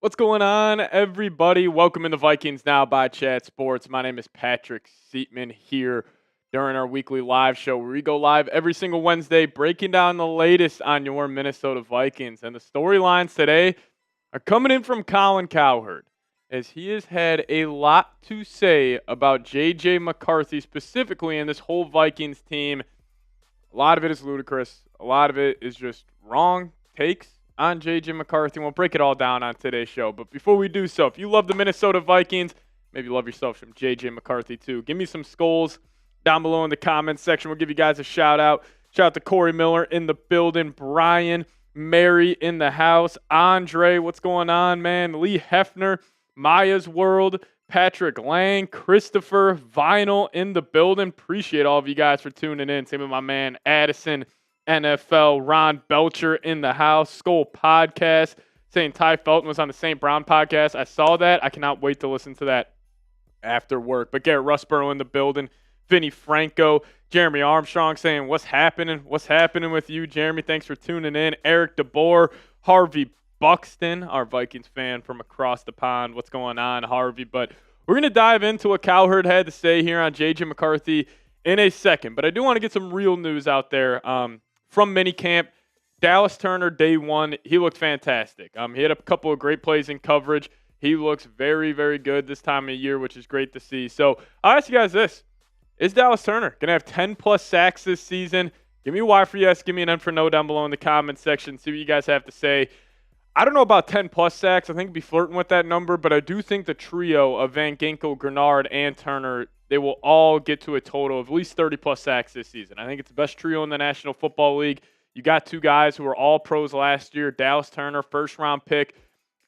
What's going on, everybody? Welcome in the Vikings Now by Chat Sports. My name is Patrick Siepman here during our weekly live show where we go live every single Wednesday breaking down the latest on your Minnesota Vikings. And the storylines today are coming in from Colin Cowherd, as he has had a lot to say about J.J. McCarthy specifically in this whole Vikings team. A lot of it is ludicrous. A lot of it is just wrong takes on J.J. McCarthy. We'll break it all down on today's show. But before we do so, if you love the Minnesota Vikings, maybe you love yourself some J.J. McCarthy too, give me some skulls down below in the comments section. We'll give you guys a shout out. Shout out to Corey Miller in the building, Brian, Mary in the house, Andre, what's going on, man? Lee Hefner, Maya's World, Patrick Lang, Christopher, Vinyl in the building. Appreciate all of you guys for tuning in. Same with my man Addison, NFL, Ron Belcher in the house, Skull Podcast, saying Ty Felton was on the St. Brown podcast. I saw that. I cannot wait to listen to that after work. But Garrett Russborough in the building, Vinny Franco, Jeremy Armstrong saying, what's happening? What's happening with you, Jeremy? Thanks for tuning in. Eric DeBoer, Harvey Buxton, our Vikings fan from across the pond. What's going on, Harvey? But we're going to dive into what Cowherd had to say here on J.J. McCarthy in a second. But I do want to get some real news out there. From minicamp, Dallas Turner, day one, he looked fantastic. He had a couple of great plays in coverage. He looks very, very good this time of year, which is great to see. So I'll ask you guys this. Is Dallas Turner going to have 10-plus sacks this season? Give me a Y for yes. Give me an N for no down below in the comments section. See what you guys have to say. I don't know about 10-plus sacks. I think be flirting with that number, but I do think the trio of Van Ginkel, Grenard, and Turner, they will all get to a total of at least 30-plus sacks this season. I think it's the best trio in the National Football League. You got two guys who were all pros last year. Dallas Turner, first-round pick.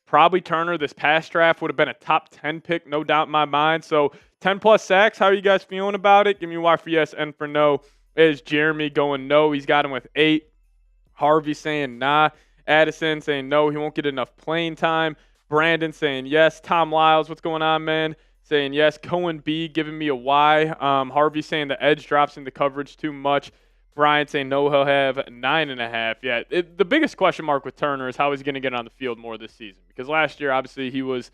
Probably Turner this past draft would have been a top 10 pick, no doubt in my mind. So 10-plus sacks, how are you guys feeling about it? Give me a Y for yes, N for no. Is Jeremy going no? He's got him with 8. Harvey saying nah. Addison saying no, he won't get enough playing time. Brandon saying yes. Tom Lyles, what's going on, man? Saying yes. Cohen B giving me a Y. Harvey saying the edge drops into coverage too much. Brian saying no, he'll have 9.5. Yeah, the biggest question mark with Turner is how he's going to get on the field more this season. Because last year, obviously, he was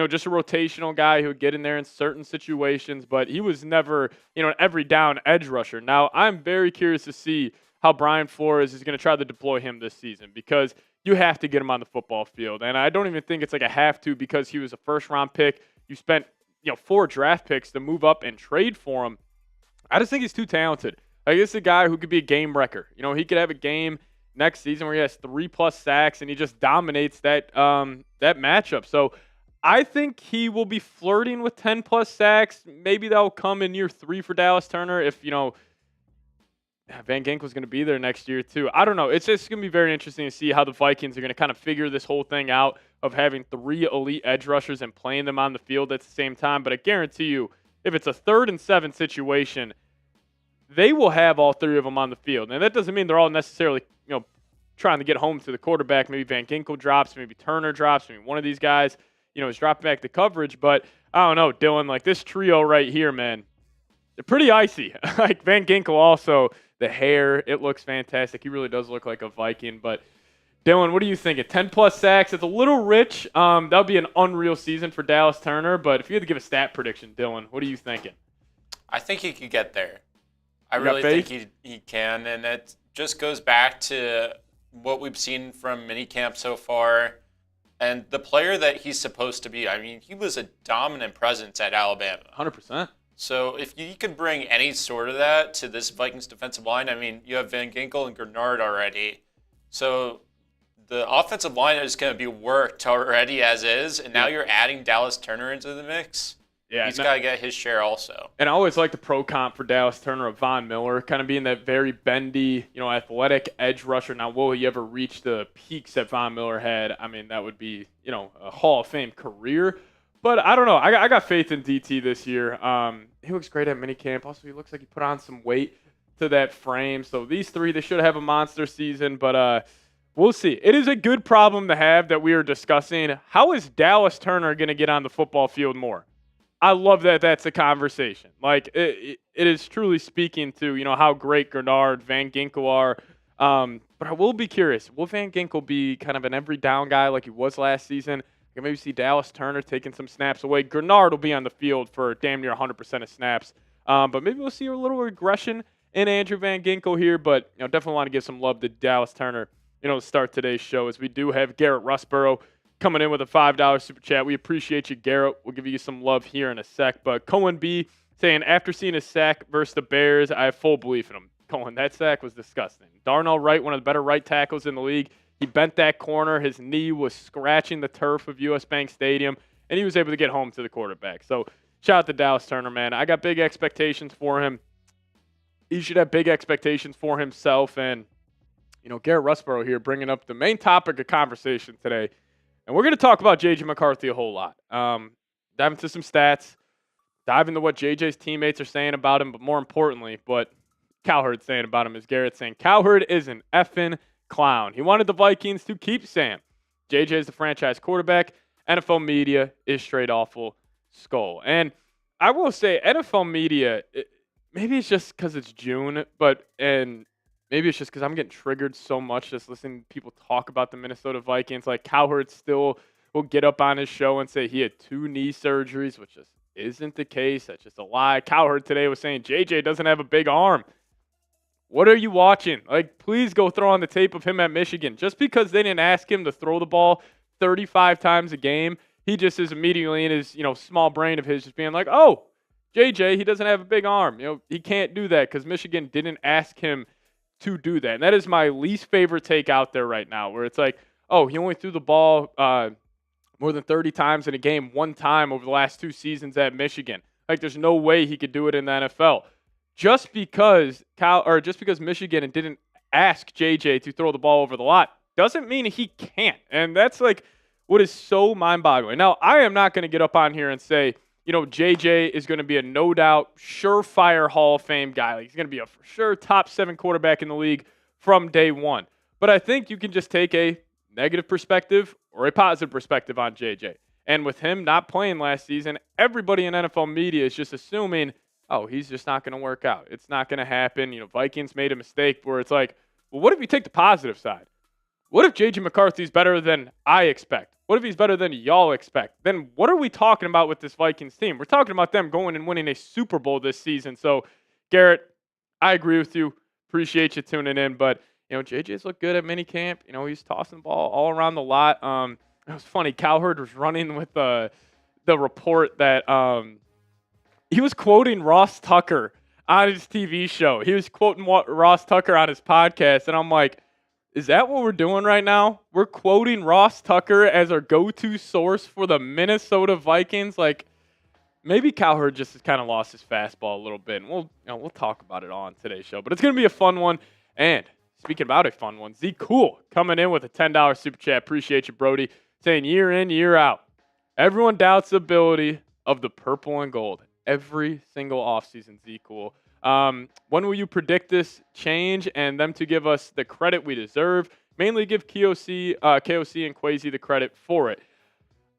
just a rotational guy who would get in there in certain situations, but he was never an every down edge rusher. Now, I'm very curious to see how Brian Flores is going to try to deploy him this season, because you have to get him on the football field. And I don't even think it's like a have to, because he was a first-round pick. You spent 4 draft picks to move up and trade for him. I just think he's too talented. Like, this is a guy who could be a game wrecker. He could have a game next season where he has 3+ sacks and he just dominates that matchup. So I think he will be flirting with 10+ sacks. Maybe that will come in year 3 for Dallas Turner if, Van Ginkel's going to be there next year too. I don't know. It's just going to be very interesting to see how the Vikings are going to kind of figure this whole thing out of having 3 elite edge rushers and playing them on the field at the same time. But I guarantee you, if it's a 3rd and 7 situation, they will have all 3 of them on the field. And that doesn't mean they're all necessarily, trying to get home to the quarterback. Maybe Van Ginkel drops, maybe Turner drops, maybe one of these guys, is dropping back to coverage. But I don't know, Dylan, like this trio right here, man, they're pretty icy. Like Van Ginkel also, the hair, it looks fantastic. He really does look like a Viking. But Dylan, what are you thinking? 10+ sacks, it's a little rich. That would be an unreal season for Dallas Turner. But if you had to give a stat prediction, Dylan, what are you thinking? I think he could get there. I really think he can, and it just goes back to what we've seen from minicamp so far and the player that he's supposed to be. I mean, he was a dominant presence at Alabama. 100%. So if you could bring any sort of that to this Vikings defensive line, I mean, you have Van Ginkel and Grenard already. So the offensive line is going to be worked already as is, and now you're adding Dallas Turner into the mix. Yeah, he's got to get his share also. And I always like the pro comp for Dallas Turner of Von Miller, kind of being that very bendy, athletic edge rusher. Now, will he ever reach the peaks that Von Miller had? I mean, that would be, a Hall of Fame career. But I don't know. I got faith in DT this year. He looks great at minicamp. Also, he looks like he put on some weight to that frame. So these 3, they should have a monster season. But we'll see. It is a good problem to have that we are discussing. How is Dallas Turner going to get on the football field more? I love that that's a conversation. Like, it is truly speaking to, how great Grenard, Van Ginkel are. But I will be curious. Will Van Ginkel be kind of an every down guy like he was last season? can maybe see Dallas Turner taking some snaps away. Grenard will be on the field for damn near 100% of snaps. But maybe we'll see a little regression in Andrew Van Ginkel here. But definitely want to give some love to Dallas Turner, to start today's show, as we do have Garrett Russborough coming in with a $5 super chat. We appreciate you, Garrett. We'll give you some love here in a sec. But Cohen B saying, after seeing his sack versus the Bears, I have full belief in him. Cohen, that sack was disgusting. Darnell Wright, one of the better right tackles in the league. He bent that corner. His knee was scratching the turf of US Bank Stadium, and he was able to get home to the quarterback. So shout out to Dallas Turner, man. I got big expectations for him. He should have big expectations for himself. And, Garrett Russborough here bringing up the main topic of conversation today. And we're going to talk about J.J. McCarthy a whole lot. Dive into some stats. Dive into what J.J.'s teammates are saying about him. But more importantly, what Cowherd's saying about him is Garrett saying, Cowherd is an effing clown. He wanted the Vikings to keep Sam. J.J. is the franchise quarterback. NFL media is straight awful skull. And I will say, NFL media, maybe it's just because it's June, and maybe it's just because I'm getting triggered so much just listening to people talk about the Minnesota Vikings. Like Cowherd still will get up on his show and say he had 2 knee surgeries, which just isn't the case. That's just a lie. Cowherd today was saying J.J. doesn't have a big arm. What are you watching? Like, please go throw on the tape of him at Michigan. Just because they didn't ask him to throw the ball 35 times a game, he just is immediately in his, small brain of his just being like, oh, J.J., he doesn't have a big arm. He can't do that because Michigan didn't ask him to do that. And that is my least favorite take out there right now, where it's like, oh, he only threw the ball more than 30 times in a game one time over the last 2 seasons at Michigan. Like, there's no way he could do it in the NFL. Just because Michigan didn't ask J.J. to throw the ball over the lot doesn't mean he can't. And that's like what is so mind-boggling. Now, I am not going to get up on here and say, J.J. is going to be a no-doubt, surefire Hall of Fame guy. Like, he's going to be a for sure top 7 quarterback in the league from day one. But I think you can just take a negative perspective or a positive perspective on J.J. And with him not playing last season, everybody in NFL media is just assuming, oh, he's just not going to work out. It's not going to happen. Vikings made a mistake where it's like, well, what if you take the positive side? What if J.J. McCarthy's better than I expect? What if he's better than y'all expect? Then what are we talking about with this Vikings team? We're talking about them going and winning a Super Bowl this season. So, Garrett, I agree with you. Appreciate you tuning in. But, J.J.'s looked good at minicamp. He's tossing the ball all around the lot. It was funny. Cowherd was running with the report that he was quoting Ross Tucker on his TV show. He was quoting Ross Tucker on his podcast. And I'm like, is that what we're doing right now? We're quoting Ross Tucker as our go-to source for the Minnesota Vikings. Like, maybe Cowherd just has kind of lost his fastball a little bit. And we'll talk about it on today's show. But it's going to be a fun one. And speaking about a fun one, Z Cool coming in with a $10 super chat. Appreciate you, Brody. Saying year in, year out, everyone doubts the ability of the purple and gold every single offseason, Z Cool. When will you predict this change and them to give us the credit we deserve? Mainly give KOC and Kwesi the credit for it.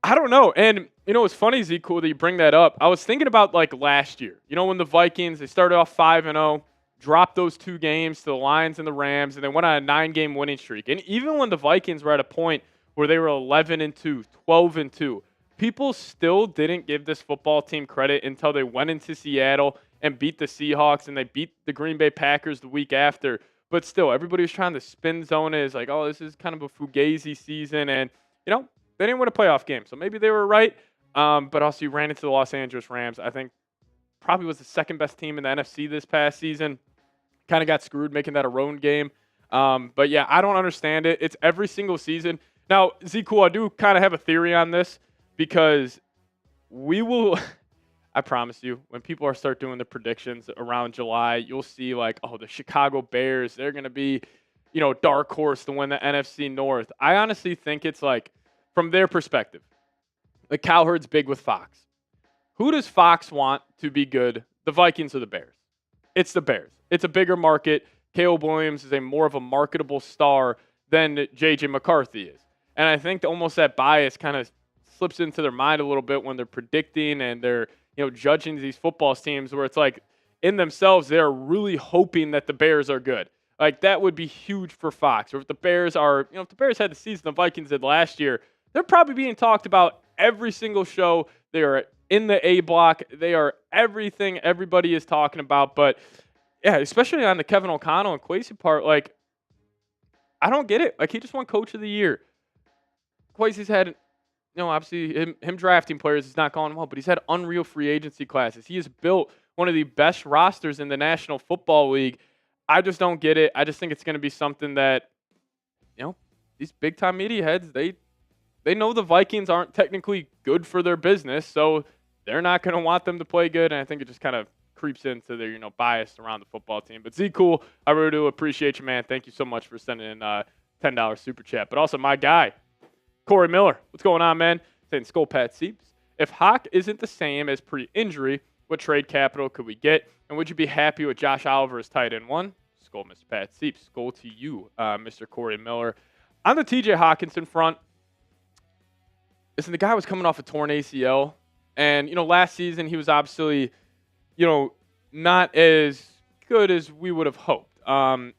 I don't know. And, it's funny, Z Cool, that you bring that up. I was thinking about, like, last year. When the Vikings, they started off 5-0, dropped those 2 games to the Lions and the Rams, and they went on a 9-game winning streak. And even when the Vikings were at a point where they were 11-2, 12-2, people still didn't give this football team credit until they went into Seattle and beat the Seahawks, and they beat the Green Bay Packers the week after. But still, everybody was trying to spin zone it as like, oh, this is kind of a fugazi season. And, they didn't win a playoff game. So maybe they were right. But also you ran into the Los Angeles Rams. I think probably was the second best team in the NFC this past season. Kind of got screwed making that a road game. But, yeah, I don't understand it. It's every single season. Now, Z Cool, I do kind of have a theory on this because we will – I promise you, when people start doing the predictions around July, you'll see like, oh, the Chicago Bears, they're going to be, dark horse to win the NFC North. I honestly think it's like, from their perspective, the Cowherd's big with Fox. Who does Fox want to be good, the Vikings or the Bears? It's the Bears. It's a bigger market. Caleb Williams is a more of a marketable star than J.J. McCarthy is. And I think almost that bias kind of slips into their mind a little bit when they're predicting and they're judging these football teams where it's like in themselves, they're really hoping that the Bears are good. Like that would be huge for Fox. Or if the Bears are, if the Bears had the season the Vikings did last year, they're probably being talked about every single show. They are in the A block. They are everything everybody is talking about. But, yeah, especially on the Kevin O'Connell and Kwesi part, like, I don't get it. Like, he just won Coach of the Year. Kwesi's had, obviously him drafting players is not going well, but he's had unreal free agency classes. He has built one of the best rosters in the National Football League. I just don't get it. I just think it's going to be something that, these big-time media heads, they know the Vikings aren't technically good for their business, so they're not going to want them to play good, and I think it just kind of creeps into their, bias around the football team. But Z Cool, I really do appreciate you, man. Thank you so much for sending in $10 super chat. But also my guy, Corey Miller. What's going on, man? Saying Skull Pat Seeps. If Hawk isn't the same as pre-injury, what trade capital could we get? And would you be happy with Josh Oliver as tight end 1? Skull, Mr. Pat Seeps. Skull to you, Mr. Corey Miller. On the TJ Hawkinson front, listen, the guy was coming off a torn ACL. And, last season he was obviously, not as good as we would have hoped.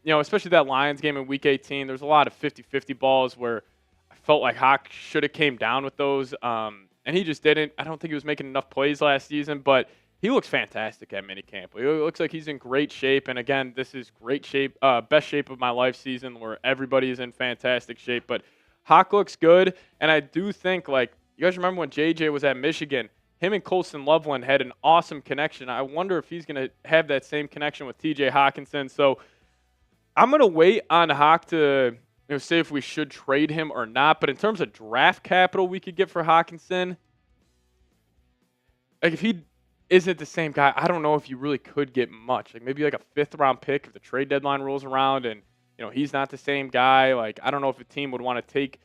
Especially that Lions game in Week 18. There's a lot of 50-50 balls where I felt like Hawk should have came down with those. And he just didn't. I don't think he was making enough plays last season. But he looks fantastic at minicamp. He looks like he's in great shape. And, again, this is great shape, best shape of my life season where everybody is in fantastic shape. But Hawk looks good. And I do think, you guys remember when J.J. was at Michigan, him and Colson Loveland had an awesome connection. I wonder if he's going to have that same connection with TJ Hawkinson. So I'm going to wait on Hawk to say if we should trade him or not. But in terms of draft capital we could get for Hawkinson, if he isn't the same guy, I don't know if you really could get much. Maybe a 5th-round pick if the trade deadline rolls around and, he's not the same guy. I don't know if a team would want to take,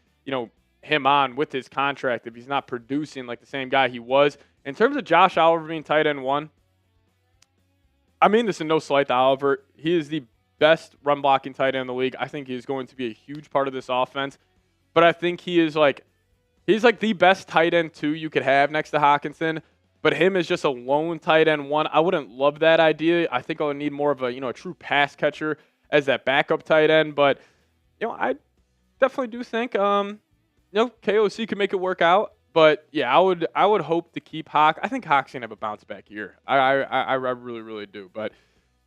him on with his contract if he's not producing like the same guy he was. In terms of Josh Oliver being tight end 1, I mean this in no slight to Oliver. He is the best run-blocking tight end in the league. I think he is going to be a huge part of this offense. But I think he is he's the best tight end 2 you could have next to Hawkinson. But him as just a lone tight end 1, I wouldn't love that idea. I think I would need more of a true pass catcher as that backup tight end. But I definitely do think KOC could make it work out. But yeah, I would hope to keep Hawk. I think Hawk's gonna have a bounce back year. I really, really do. But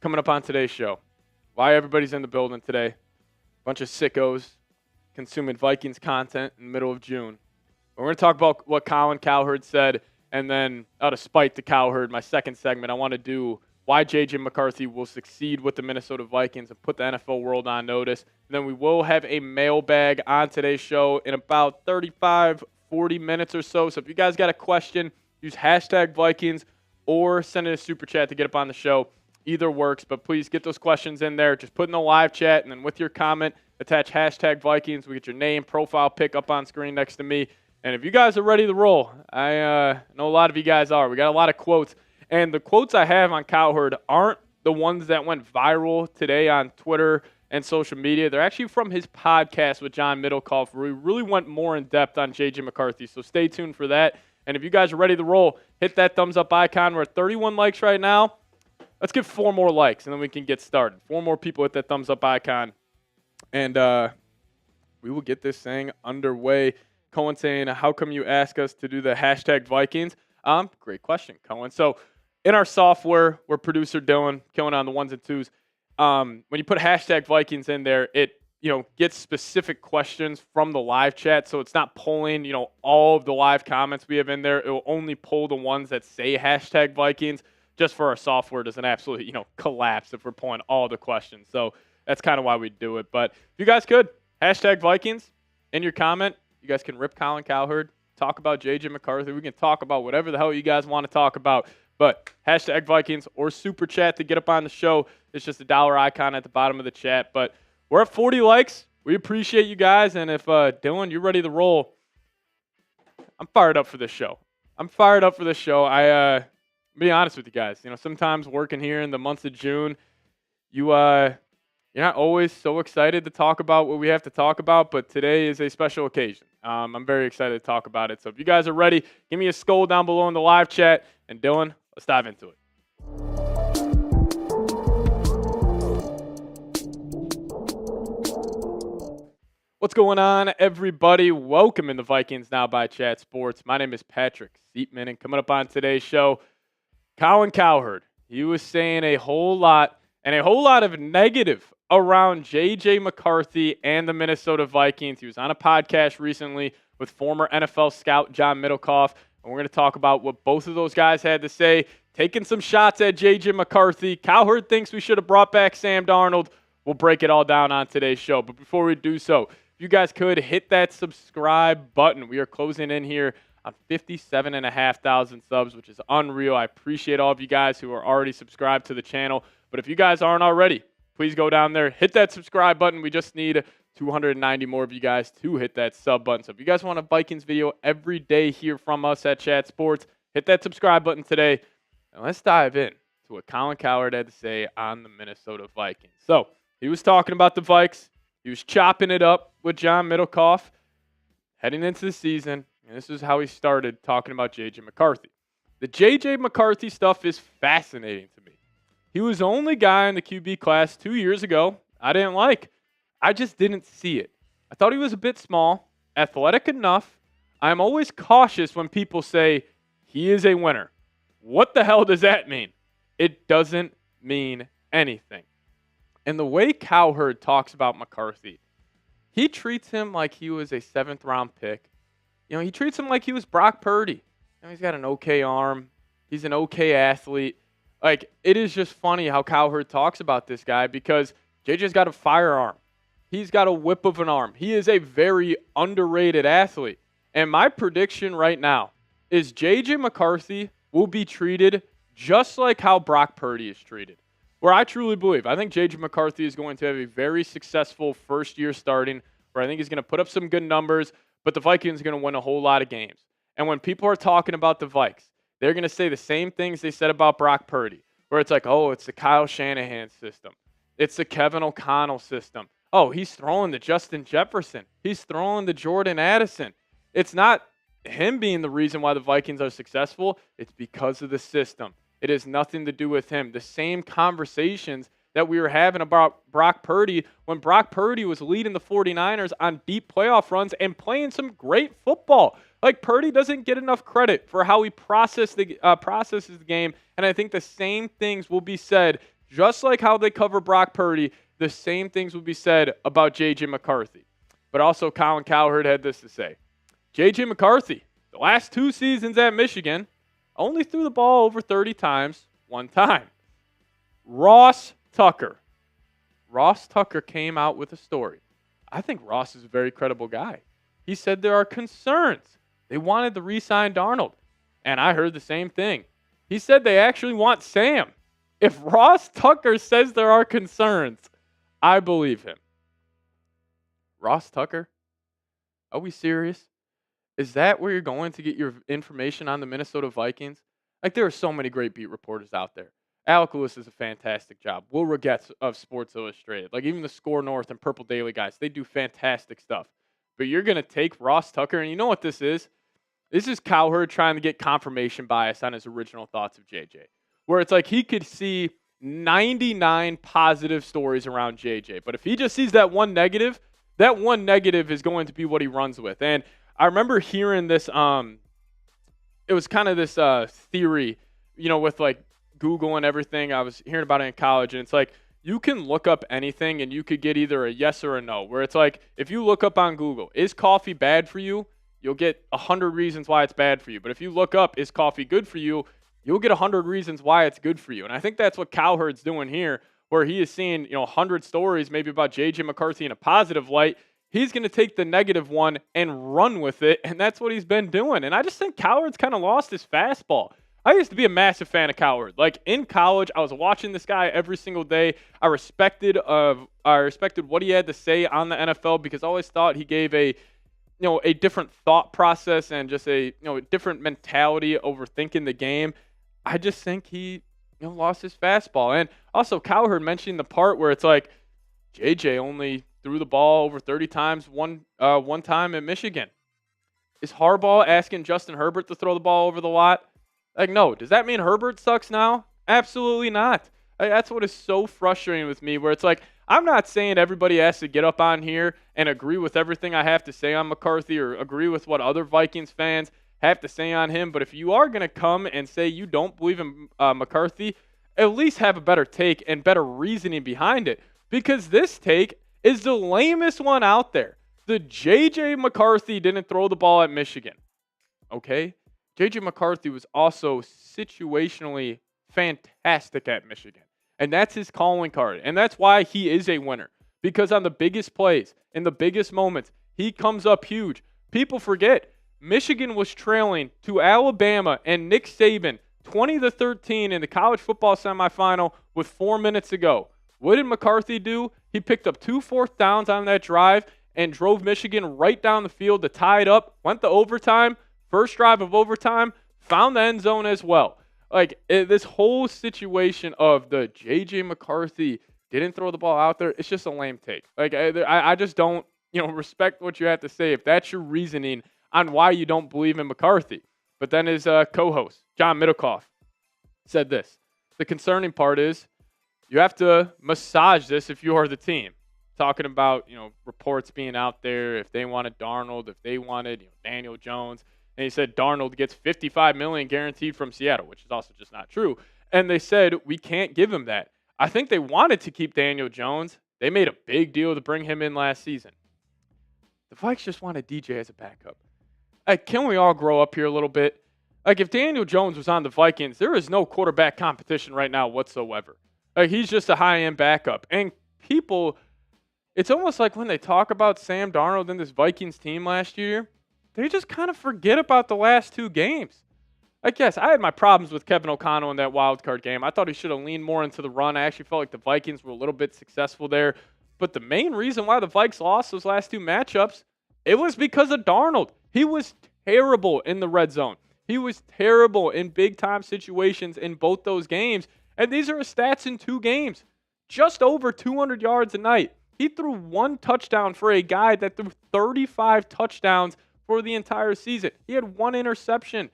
coming up on today's show, why everybody's in the building today? Bunch of sickos consuming Vikings content in the middle of June. We're gonna talk about what Colin Cowherd said. And then, out of spite to Cowherd, my second segment, I want to do why J.J. McCarthy will succeed with the Minnesota Vikings and put the NFL world on notice. And then we will have a mailbag on today's show in about 35, 40 minutes or so. So if you guys got a question, use hashtag Vikings or send in a super chat to get up on the show. Either works, but please get those questions in there. Just put in the live chat, and then with your comment, attach hashtag Vikings. We get your name, profile pic up on screen next to me. And if you guys are ready to roll, I know a lot of you guys are. We got a lot of quotes. And the quotes I have on Cowherd aren't the ones that went viral today on Twitter and social media. They're actually from his podcast with John Middlecoff, where we really went more in depth on J.J. McCarthy. So stay tuned for that. And if you guys are ready to roll, hit that thumbs up icon. We're at 31 likes right now. Let's get 4 more likes, and then we can get started. 4 more people hit that thumbs up icon. And we will get this thing underway. Cohen saying, how come you ask us to do the hashtag Vikings? Great question, Cohen. So in our software, we're producer Dylan, killing on the 1s and 2s. When you put hashtag Vikings in there, it gets specific questions from the live chat. So it's not pulling all of the live comments we have in there. It will only pull the ones that say hashtag Vikings, just for our software doesn't absolutely collapse if we're pulling all the questions. So that's kind of why we do it. But if you guys could, hashtag Vikings in your comment. You guys can rip Colin Cowherd, talk about J.J. McCarthy. We can talk about whatever the hell you guys want to talk about. But hashtag Vikings or super chat to get up on the show. It's just a dollar icon at the bottom of the chat. But we're at 40 likes. We appreciate you guys. And if, Dylan, you're ready to roll, I'm fired up for this show. Be honest with you guys. Sometimes working here in the months of June, you're not always so excited to talk about what we have to talk about, but today is a special occasion. I'm very excited to talk about it. So if you guys are ready, give me a skull down below in the live chat. And Dylan, let's dive into it. What's going on, everybody? Welcome in the Vikings Now by Chat Sports. My name is Patrick Siepman, and coming up on today's show, Colin Cowherd. He was saying a whole lot of negative around J.J. McCarthy and the Minnesota Vikings. He was on a podcast recently with former NFL scout John Middlecoff, and we're going to talk about what both of those guys had to say, taking some shots at J.J. McCarthy. Cowherd thinks we should have brought back Sam Darnold. We'll break it all down on today's show. But before we do so, if you guys could hit that subscribe button. We are closing in here on 57,500 subs, which is unreal. I appreciate all of you guys who are already subscribed to the channel. But if you guys aren't already, please go down there, hit that subscribe button. We just need 290 more of you guys to hit that sub button. So if you guys want a Vikings video every day here from us at Chat Sports, hit that subscribe button today. And let's dive in to what Colin Cowherd had to say on the Minnesota Vikings. So he was talking about the Vikes. He was chopping it up with John Middlecoff heading into the season. And this is how he started talking about J.J. McCarthy. The J.J. McCarthy stuff is fascinating to me. He was the only guy in the QB class 2 years ago I didn't like. I just didn't see it. I thought he was a bit small, athletic enough. I'm always cautious when people say he is a winner. What the hell does that mean? It doesn't mean anything. And the way Cowherd talks about McCarthy, he treats him like he was a 7th-round pick. You know, he treats him like he was Brock Purdy. You know, he's got an okay arm. He's an okay athlete. Like, it is just funny how Cowherd talks about this guy because JJ's got a firearm. He's got a whip of an arm. He is a very underrated athlete. And my prediction right now is J.J. McCarthy will be treated just like how Brock Purdy is treated. Where I truly believe, I think J.J. McCarthy is going to have a very successful first year starting, where I think he's going to put up some good numbers, but the Vikings are going to win a whole lot of games. And when people are talking about the Vikes, they're going to say the same things they said about Brock Purdy, where it's like, oh, it's the Kyle Shanahan system. It's the Kevin O'Connell system. Oh, he's throwing to Justin Jefferson. He's throwing to Jordan Addison. It's not him being the reason why the Vikings are successful. It's because of the system. It has nothing to do with him. The same conversations that we were having about Brock Purdy when Brock Purdy was leading the 49ers on deep playoff runs and playing some great football. Like, Purdy doesn't get enough credit for how he processes the game, and I think the same things will be said, just like how they cover Brock Purdy, the same things will be said about J.J. McCarthy. But also, Colin Cowherd had this to say. J.J. McCarthy, the last 2 seasons at Michigan, only threw the ball over 30 times, 1 time. Ross Tucker came out with a story. I think Ross is a very credible guy. He said there are concerns. They wanted to re-sign Darnold. And I heard the same thing. He said they actually want Sam. If Ross Tucker says there are concerns, I believe him. Ross Tucker? Are we serious? Is that where you're going to get your information on the Minnesota Vikings? Like, there are so many great beat reporters out there. Alec Lewis does a fantastic job. Will Regetz of Sports Illustrated. Like, even the Score North and Purple Daily guys, they do fantastic stuff. But you're going to take Ross Tucker, and you know what this is? This is Cowherd trying to get confirmation bias on his original thoughts of JJ. Where it's like he could see 99 positive stories around JJ. But if he just sees that one negative is going to be what he runs with. And I remember hearing this, it was kind of this theory, you know, with like Google and everything. I was hearing about it in college, and it's like you can look up anything and you could get either a yes or a no, where it's like if you look up on Google, is coffee bad for you? You'll get 100 reasons why it's bad for you. But if you look up, is coffee good for you? You'll get 100 reasons why it's good for you. And I think that's what Cowherd's doing here, where he is seeing, you know, 100 stories maybe about J.J. McCarthy in a positive light. He's going to take the negative one and run with it, and that's what he's been doing. And I just think Cowherd's kind of lost his fastball. I used to be a massive fan of Cowherd. Like, in college, I was watching this guy every single day. I respected what he had to say on the NFL because I always thought he gave a different thought process and just a different mentality over thinking the game. I just think he lost his fastball. And also, Cowherd mentioned the part where it's like JJ only threw the ball over 30 times one time in Michigan. Is Harbaugh asking Justin Herbert to throw the ball over the lot? Like, no. Does that mean Herbert sucks now? Absolutely not. That's what is so frustrating with me, where it's like I'm not saying everybody has to get up on here and agree with everything I have to say on McCarthy or agree with what other Vikings fans have to say on him. But if you are going to come and say you don't believe in McCarthy, at least have a better take and better reasoning behind it. Because this take is the lamest one out there. The J.J. McCarthy didn't throw the ball at Michigan. Okay? J.J. McCarthy was also situationally fantastic at Michigan. And that's his calling card. And that's why he is a winner. Because on the biggest plays, in the biggest moments, he comes up huge. People forget, Michigan was trailing to Alabama and Nick Saban 20-13 in the college football semifinal with 4 minutes to go. What did McCarthy do? He picked up 2 fourth downs on that drive and drove Michigan right down the field to tie it up, went to overtime, first drive of overtime, found the end zone as well. This whole situation of the J.J. McCarthy didn't throw the ball out there, it's just a lame take. I just don't, respect what you have to say if that's your reasoning on why you don't believe in McCarthy. But then his co-host, John Middlecoff, said this. The concerning part is you have to massage this if you are the team. Talking about, reports being out there, if they wanted Darnold, if they wanted Daniel Jones. And he said Darnold gets $55 million guaranteed from Seattle, which is also just not true. And they said, we can't give him that. I think they wanted to keep Daniel Jones. They made a big deal to bring him in last season. The Vikes just wanted DJ as a backup. Can we all grow up here a little bit? If Daniel Jones was on the Vikings, there is no quarterback competition right now whatsoever. He's just a high-end backup. And people, it's almost like when they talk about Sam Darnold and this Vikings team last year, they just kind of forget about the last 2 games. Yes, I had my problems with Kevin O'Connell in that wild card game. I thought he should have leaned more into the run. I actually felt like the Vikings were a little bit successful there. But the main reason why the Vikes lost those last 2 matchups, it was because of Darnold. He was terrible in the red zone. He was terrible in big-time situations in both those games. And these are his stats in 2 games. Just over 200 yards a night. He threw 1 touchdown for a guy that threw 35 touchdowns for the entire season. He had 1 interception.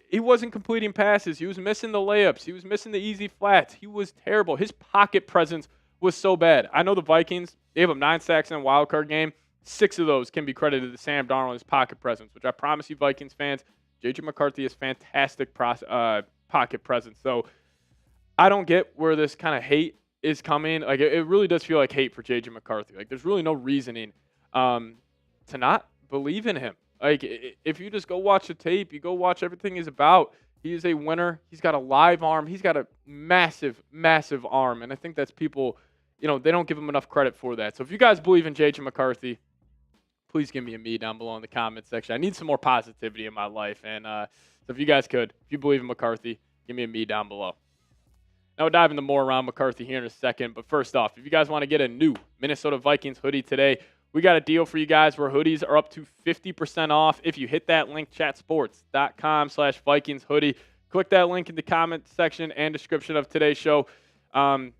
He wasn't completing passes. He was missing the layups. He was missing the easy flats. He was terrible. His pocket presence was so bad. I know the Vikings, they have him 9 sacks in a wild card game. 6 of those can be credited to Sam Darnold and his pocket presence, which I promise you Vikings fans, J.J. McCarthy has fantastic pocket presence. So I don't get where this kind of hate is coming. It really does feel like hate for J.J. McCarthy. There's really no reasoning to not believe in him. If you just go watch the tape, you go watch everything he's about, he is a winner. He's got a live arm. He's got a massive, massive arm. And I think that's people, they don't give him enough credit for that. So if you guys believe in J.J. McCarthy, please give me a me down below in the comment section. I need some more positivity in my life. And so if you guys could, if you believe in McCarthy, give me a me down below. Now we'll dive into more around McCarthy here in a second. But first off, if you guys want to get a new Minnesota Vikings hoodie today, we got a deal for you guys where hoodies are up to 50% off. If you hit that link, chatsports.com/Vikings hoodie. Click that link in the comment section and description of today's show.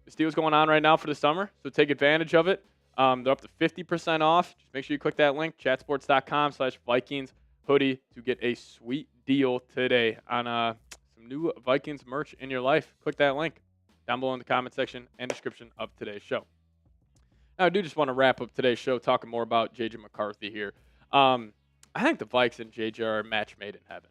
This deal is going on right now for the summer, so take advantage of it. They're up to 50% off. Just make sure you click that link, chatsports.com/Vikings hoodie, to get a sweet deal today on some new Vikings merch in your life. Click that link down below in the comment section and description of today's show. Now, I do just want to wrap up today's show talking more about J.J. McCarthy here. I think the Vikes and J.J. are a match made in heaven.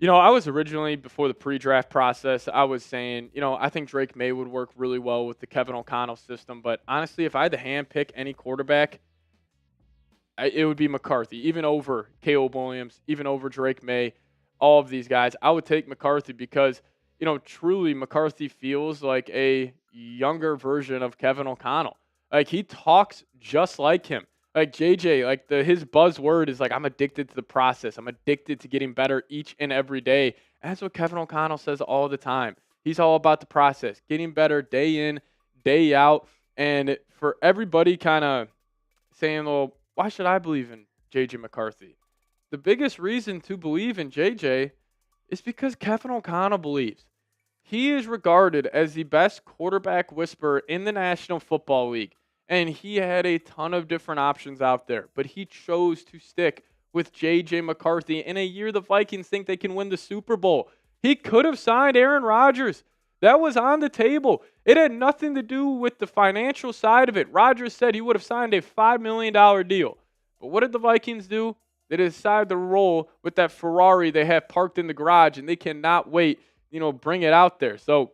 I was originally, before the pre-draft process, I was saying, I think Drake May would work really well with the Kevin O'Connell system. But honestly, if I had to handpick any quarterback, it would be McCarthy, even over Caleb Williams, even over Drake May, all of these guys. I would take McCarthy because, truly McCarthy feels like a younger version of Kevin O'Connell. He talks just like him. JJ, his buzzword is I'm addicted to the process. I'm addicted to getting better each and every day. And that's what Kevin O'Connell says all the time. He's all about the process, getting better day in, day out. And for everybody kind of saying, well, why should I believe in JJ McCarthy? The biggest reason to believe in JJ is because Kevin O'Connell believes. He is regarded as the best quarterback whisperer in the National Football League. And he had a ton of different options out there. But he chose to stick with J.J. McCarthy in a year the Vikings think they can win the Super Bowl. He could have signed Aaron Rodgers. That was on the table. It had nothing to do with the financial side of it. Rodgers said he would have signed a $5 million deal. But what did the Vikings do? They decided to roll with that Ferrari they have parked in the garage, and they cannot wait, bring it out there. So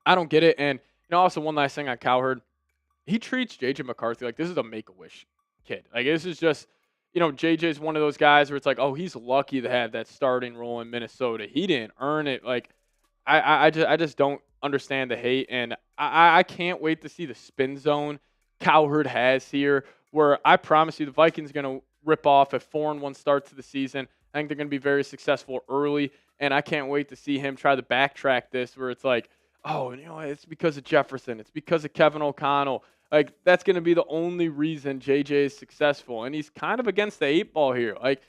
I don't get it. And, also one last thing on Cowherd. He treats J.J. McCarthy like this is a Make-A-Wish kid. Like, this is just, J.J.'s one of those guys where it's like, oh, he's lucky to have that starting role in Minnesota. He didn't earn it. Like, I just don't understand the hate, and I can't wait to see the spin zone Cowherd has here, where I promise you the Vikings are going to rip off a 4-1 start to the season. I think they're going to be very successful early, and I can't wait to see him try to backtrack this, where it's like, oh, it's because of Jefferson, it's because of Kevin O'Connell. Like, that's going to be the only reason JJ is successful, and he's kind of against the 8-ball here. Like,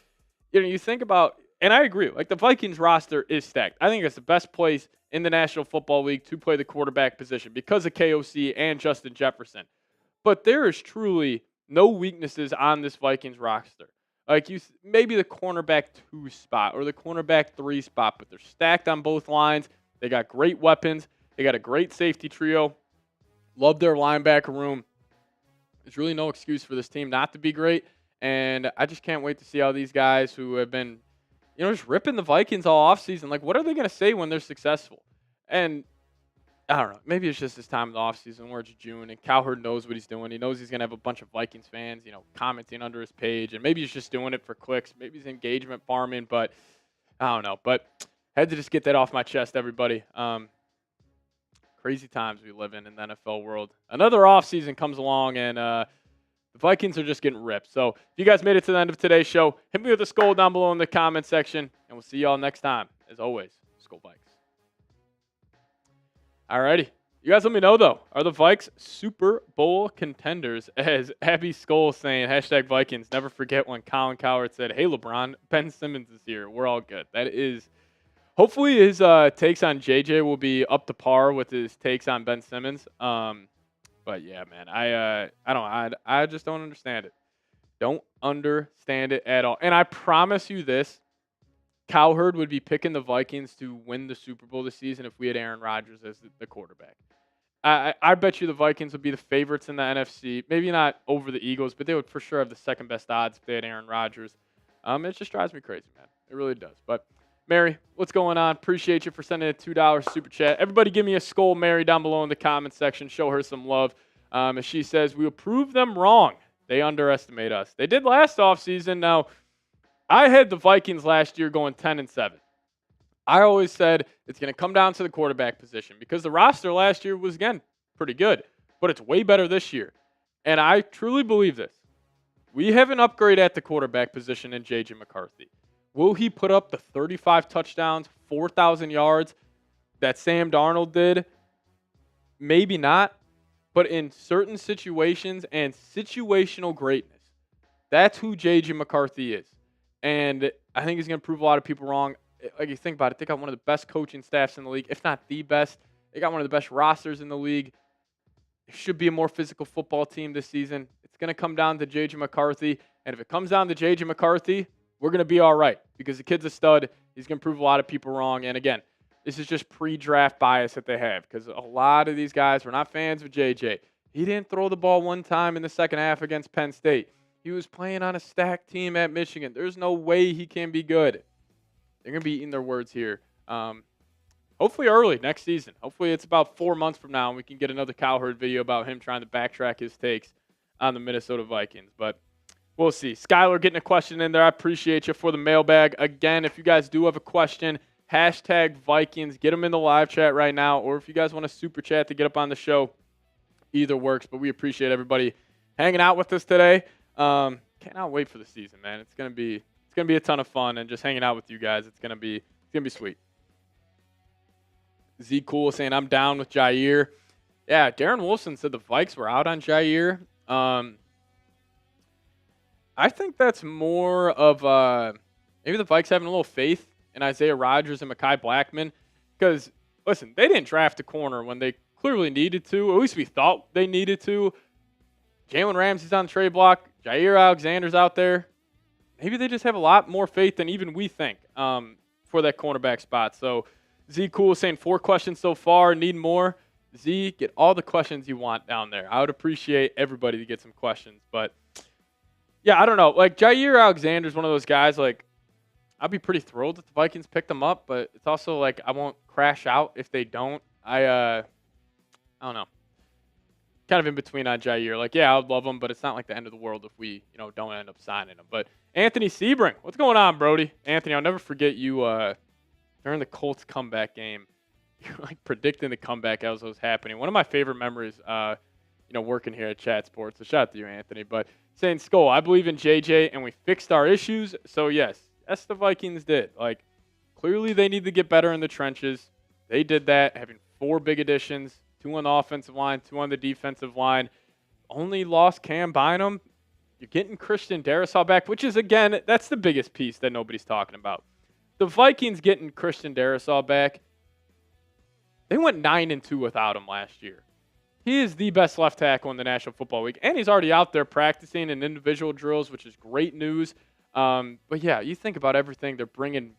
you think about. And I agree. Like, the Vikings roster is stacked. I think it's the best place in the National Football League to play the quarterback position because of KOC and Justin Jefferson. But there is truly no weaknesses on this Vikings roster. Like, maybe the cornerback 2 spot or the cornerback 3 spot, but they're stacked on both lines. They got great weapons. They got a great safety trio. Love their linebacker room. There's really no excuse for this team not to be great. And I just can't wait to see how these guys who have been just ripping the Vikings all offseason. Like, what are they going to say when they're successful? And I don't know. Maybe it's just this time of the offseason where it's June and Cowherd knows what he's doing. He knows he's going to have a bunch of Vikings fans, commenting under his page. And maybe he's just doing it for clicks. Maybe he's engagement farming, but I don't know. But I had to just get that off my chest, everybody. Crazy times we live in the NFL world. Another offseason comes along, and the Vikings are just getting ripped. So if you guys made it to the end of today's show, hit me with a skull down below in the comment section, and we'll see y'all next time. As always, Skull Vikes. Alrighty. You guys let me know, though. Are the Vikes Super Bowl contenders? As Abby Skull saying, #Vikings. Never forget when Colin Cowherd said, hey, LeBron, Ben Simmons is here. We're all good. That is. Hopefully his takes on J.J. will be up to par with his takes on Ben Simmons. But yeah, man, I just don't understand it. Don't understand it at all. And I promise you this, Cowherd would be picking the Vikings to win the Super Bowl this season if we had Aaron Rodgers as the quarterback. I bet you the Vikings would be the favorites in the NFC. Maybe not over the Eagles, but they would for sure have the second best odds if they had Aaron Rodgers. It just drives me crazy, man. It really does. But Mary, what's going on? Appreciate you for sending a $2 super chat. Everybody give me a skull, Mary, down below in the comment section. Show her some love. As she says, we will prove them wrong. They underestimate us. They did last offseason. Now, I had the Vikings last year going 10-7. I always said it's going to come down to the quarterback position because the roster last year was, again, pretty good. But it's way better this year. And I truly believe this. We have an upgrade at the quarterback position in J.J. McCarthy. Will he put up the 35 touchdowns, 4,000 yards that Sam Darnold did? Maybe not. But in certain situations and situational greatness, that's who J.J. McCarthy is. And I think he's going to prove a lot of people wrong. Like, you think about it, they got one of the best coaching staffs in the league, if not the best. They got one of the best rosters in the league. It should be a more physical football team this season. It's going to come down to J.J. McCarthy. And if it comes down to J.J. McCarthy, we're going to be all right because the kid's a stud. He's going to prove a lot of people wrong. And again, this is just pre-draft bias that they have because a lot of these guys were not fans of J.J. He didn't throw the ball one time in the second half against Penn State. He was playing on a stacked team at Michigan. There's no way he can be good. They're going to be eating their words here. Hopefully early next season. Hopefully it's about 4 months from now and we can get another Cowherd video about him trying to backtrack his takes on the Minnesota Vikings. But we'll see. Skylar getting a question in there. I appreciate you for the mailbag. Again, if you guys do have a question, #Vikings. Get them in the live chat right now. Or if you guys want to super chat to get up on the show, either works. But we appreciate everybody hanging out with us today. Cannot wait for the season, man. It's gonna be a ton of fun, and just hanging out with you guys. It's gonna be sweet. Z Cool saying I'm down with Jaire. Yeah, Darren Wolfson said the Vikes were out on Jaire. I think that's more of maybe the Vikes having a little faith in Isaiah Rodgers and Mekhi Blackman. Because, listen, they didn't draft a corner when they clearly needed to. Or at least we thought they needed to. Jalen Ramsey's on the trade block. Jaire Alexander's out there. Maybe they just have a lot more faith than even we think for that cornerback spot. So, Z Cool saying 4 questions so far. Need more? Z, get all the questions you want down there. I would appreciate everybody to get some questions. But, yeah, I don't know. Like, Jaire Alexander is one of those guys, like, I'd be pretty thrilled if the Vikings picked him up. But it's also, like, I won't crash out if they don't. I don't know. Kind of in between on Jaire. Like, yeah, I would love him, but it's not like the end of the world if we, don't end up signing him. But Anthony Sebring, what's going on, Brody? Anthony, I'll never forget you during the Colts comeback game. You're like predicting the comeback as it was happening. One of my favorite memories, working here at Chat Sports. So shout out to you, Anthony. But saying, Skull, I believe in J.J. and we fixed our issues. So yes, the Vikings did. Like, clearly they need to get better in the trenches. They did that, having 4 big additions. 2 on the offensive line, 2 on the defensive line. Only lost Cam Bynum. You're getting Christian Darrisaw back, which is, again, that's the biggest piece that nobody's talking about. The Vikings getting Christian Darrisaw back, they went 9-2 without him last year. He is the best left tackle in the National Football League, and he's already out there practicing in individual drills, which is great news. But, yeah, you think about everything they're bringing,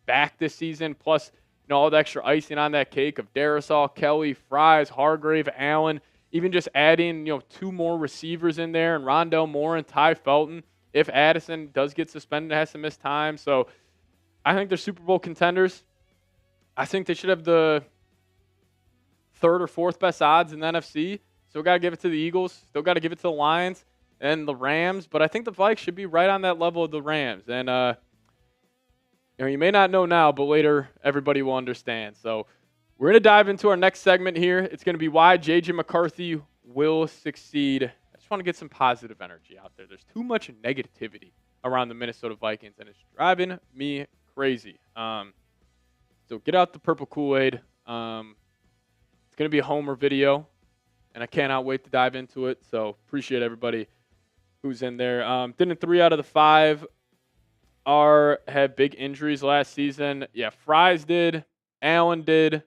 back this season, plus all the extra icing on that cake of Darrisaw, Kelly, Fries, Hargrave, Allen, even just adding, 2 more receivers in there, and Rondell Moore and Ty Felton, if Addison does get suspended, has to miss time. So I think they're Super Bowl contenders. I think they should have the 3rd or 4th best odds in the NFC. Still got to give it to the Eagles. Still got to give it to the Lions and the Rams. But I think the Vikes should be right on that level of the Rams. And, you may not know now, but later everybody will understand. So we're going to dive into our next segment here. It's going to be why J.J. McCarthy will succeed. I just want to get some positive energy out there. There's too much negativity around the Minnesota Vikings, and it's driving me crazy. So get out the purple Kool-Aid. It's going to be a Homer video, and I cannot wait to dive into it. So appreciate everybody who's in there. Didn't 3 out of the 5 had big injuries last season. Yeah, Fries did. Allen did.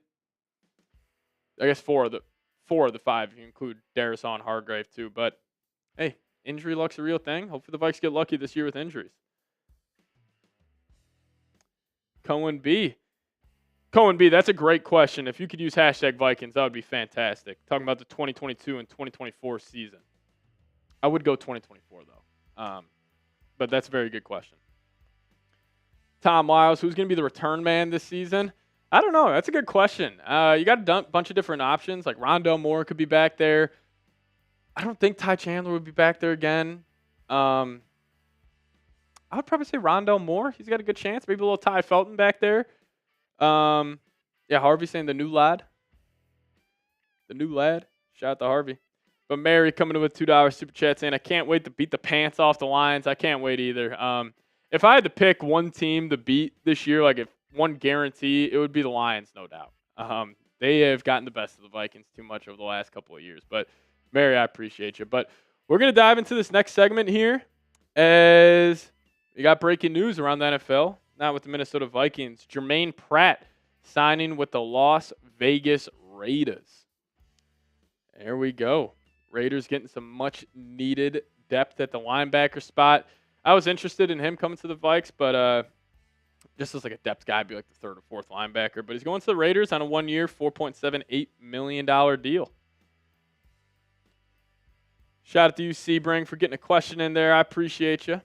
I guess 4 of the 5, if you include Darrisaw and Hargrave too. But hey, injury luck's a real thing. Hopefully the Vikes get lucky this year with injuries. Cohen B, that's a great question. If you could use #Vikings, that would be fantastic. Talking about the 2022 and 2024 season. I would go 2024 though. But that's a very good question. Tom Lyles, who's going to be the return man this season? I don't know. That's a good question. You got a bunch of different options. Like Rondell Moore could be back there. I don't think Ty Chandler would be back there again. I would probably say Rondell Moore. He's got a good chance. Maybe a little Ty Felton back there. Yeah, Harvey saying the new lad. The new lad. Shout out to Harvey. But Mary coming in with $2 super chat saying, I can't wait to beat the pants off the Lions. I can't wait either. If I had to pick one team to beat this year, like if one guarantee, it would be the Lions, no doubt. They have gotten the best of the Vikings too much over the last couple of years. But, Mary, I appreciate you. But we're going to dive into this next segment here as we got breaking news around the NFL, not with the Minnesota Vikings. Jermaine Pratt signing with the Las Vegas Raiders. There we go. Raiders getting some much-needed depth at the linebacker spot. I was interested in him coming to the Vikes, but just as like a depth guy, be like the 3rd or 4th linebacker. But he's going to the Raiders on a 1-year, $4.78 million deal. Shout out to you, Sebring, for getting a question in there. I appreciate you.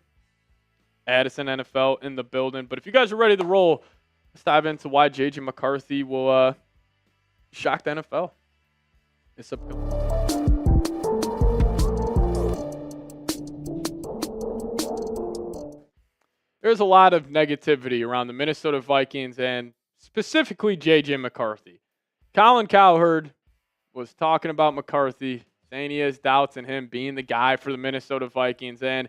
Addison NFL in the building. But if you guys are ready to roll, let's dive into why J.J. McCarthy will shock the NFL. It's upcoming. There's a lot of negativity around the Minnesota Vikings and specifically J.J. McCarthy. Colin Cowherd was talking about McCarthy, saying he has doubts in him being the guy for the Minnesota Vikings, and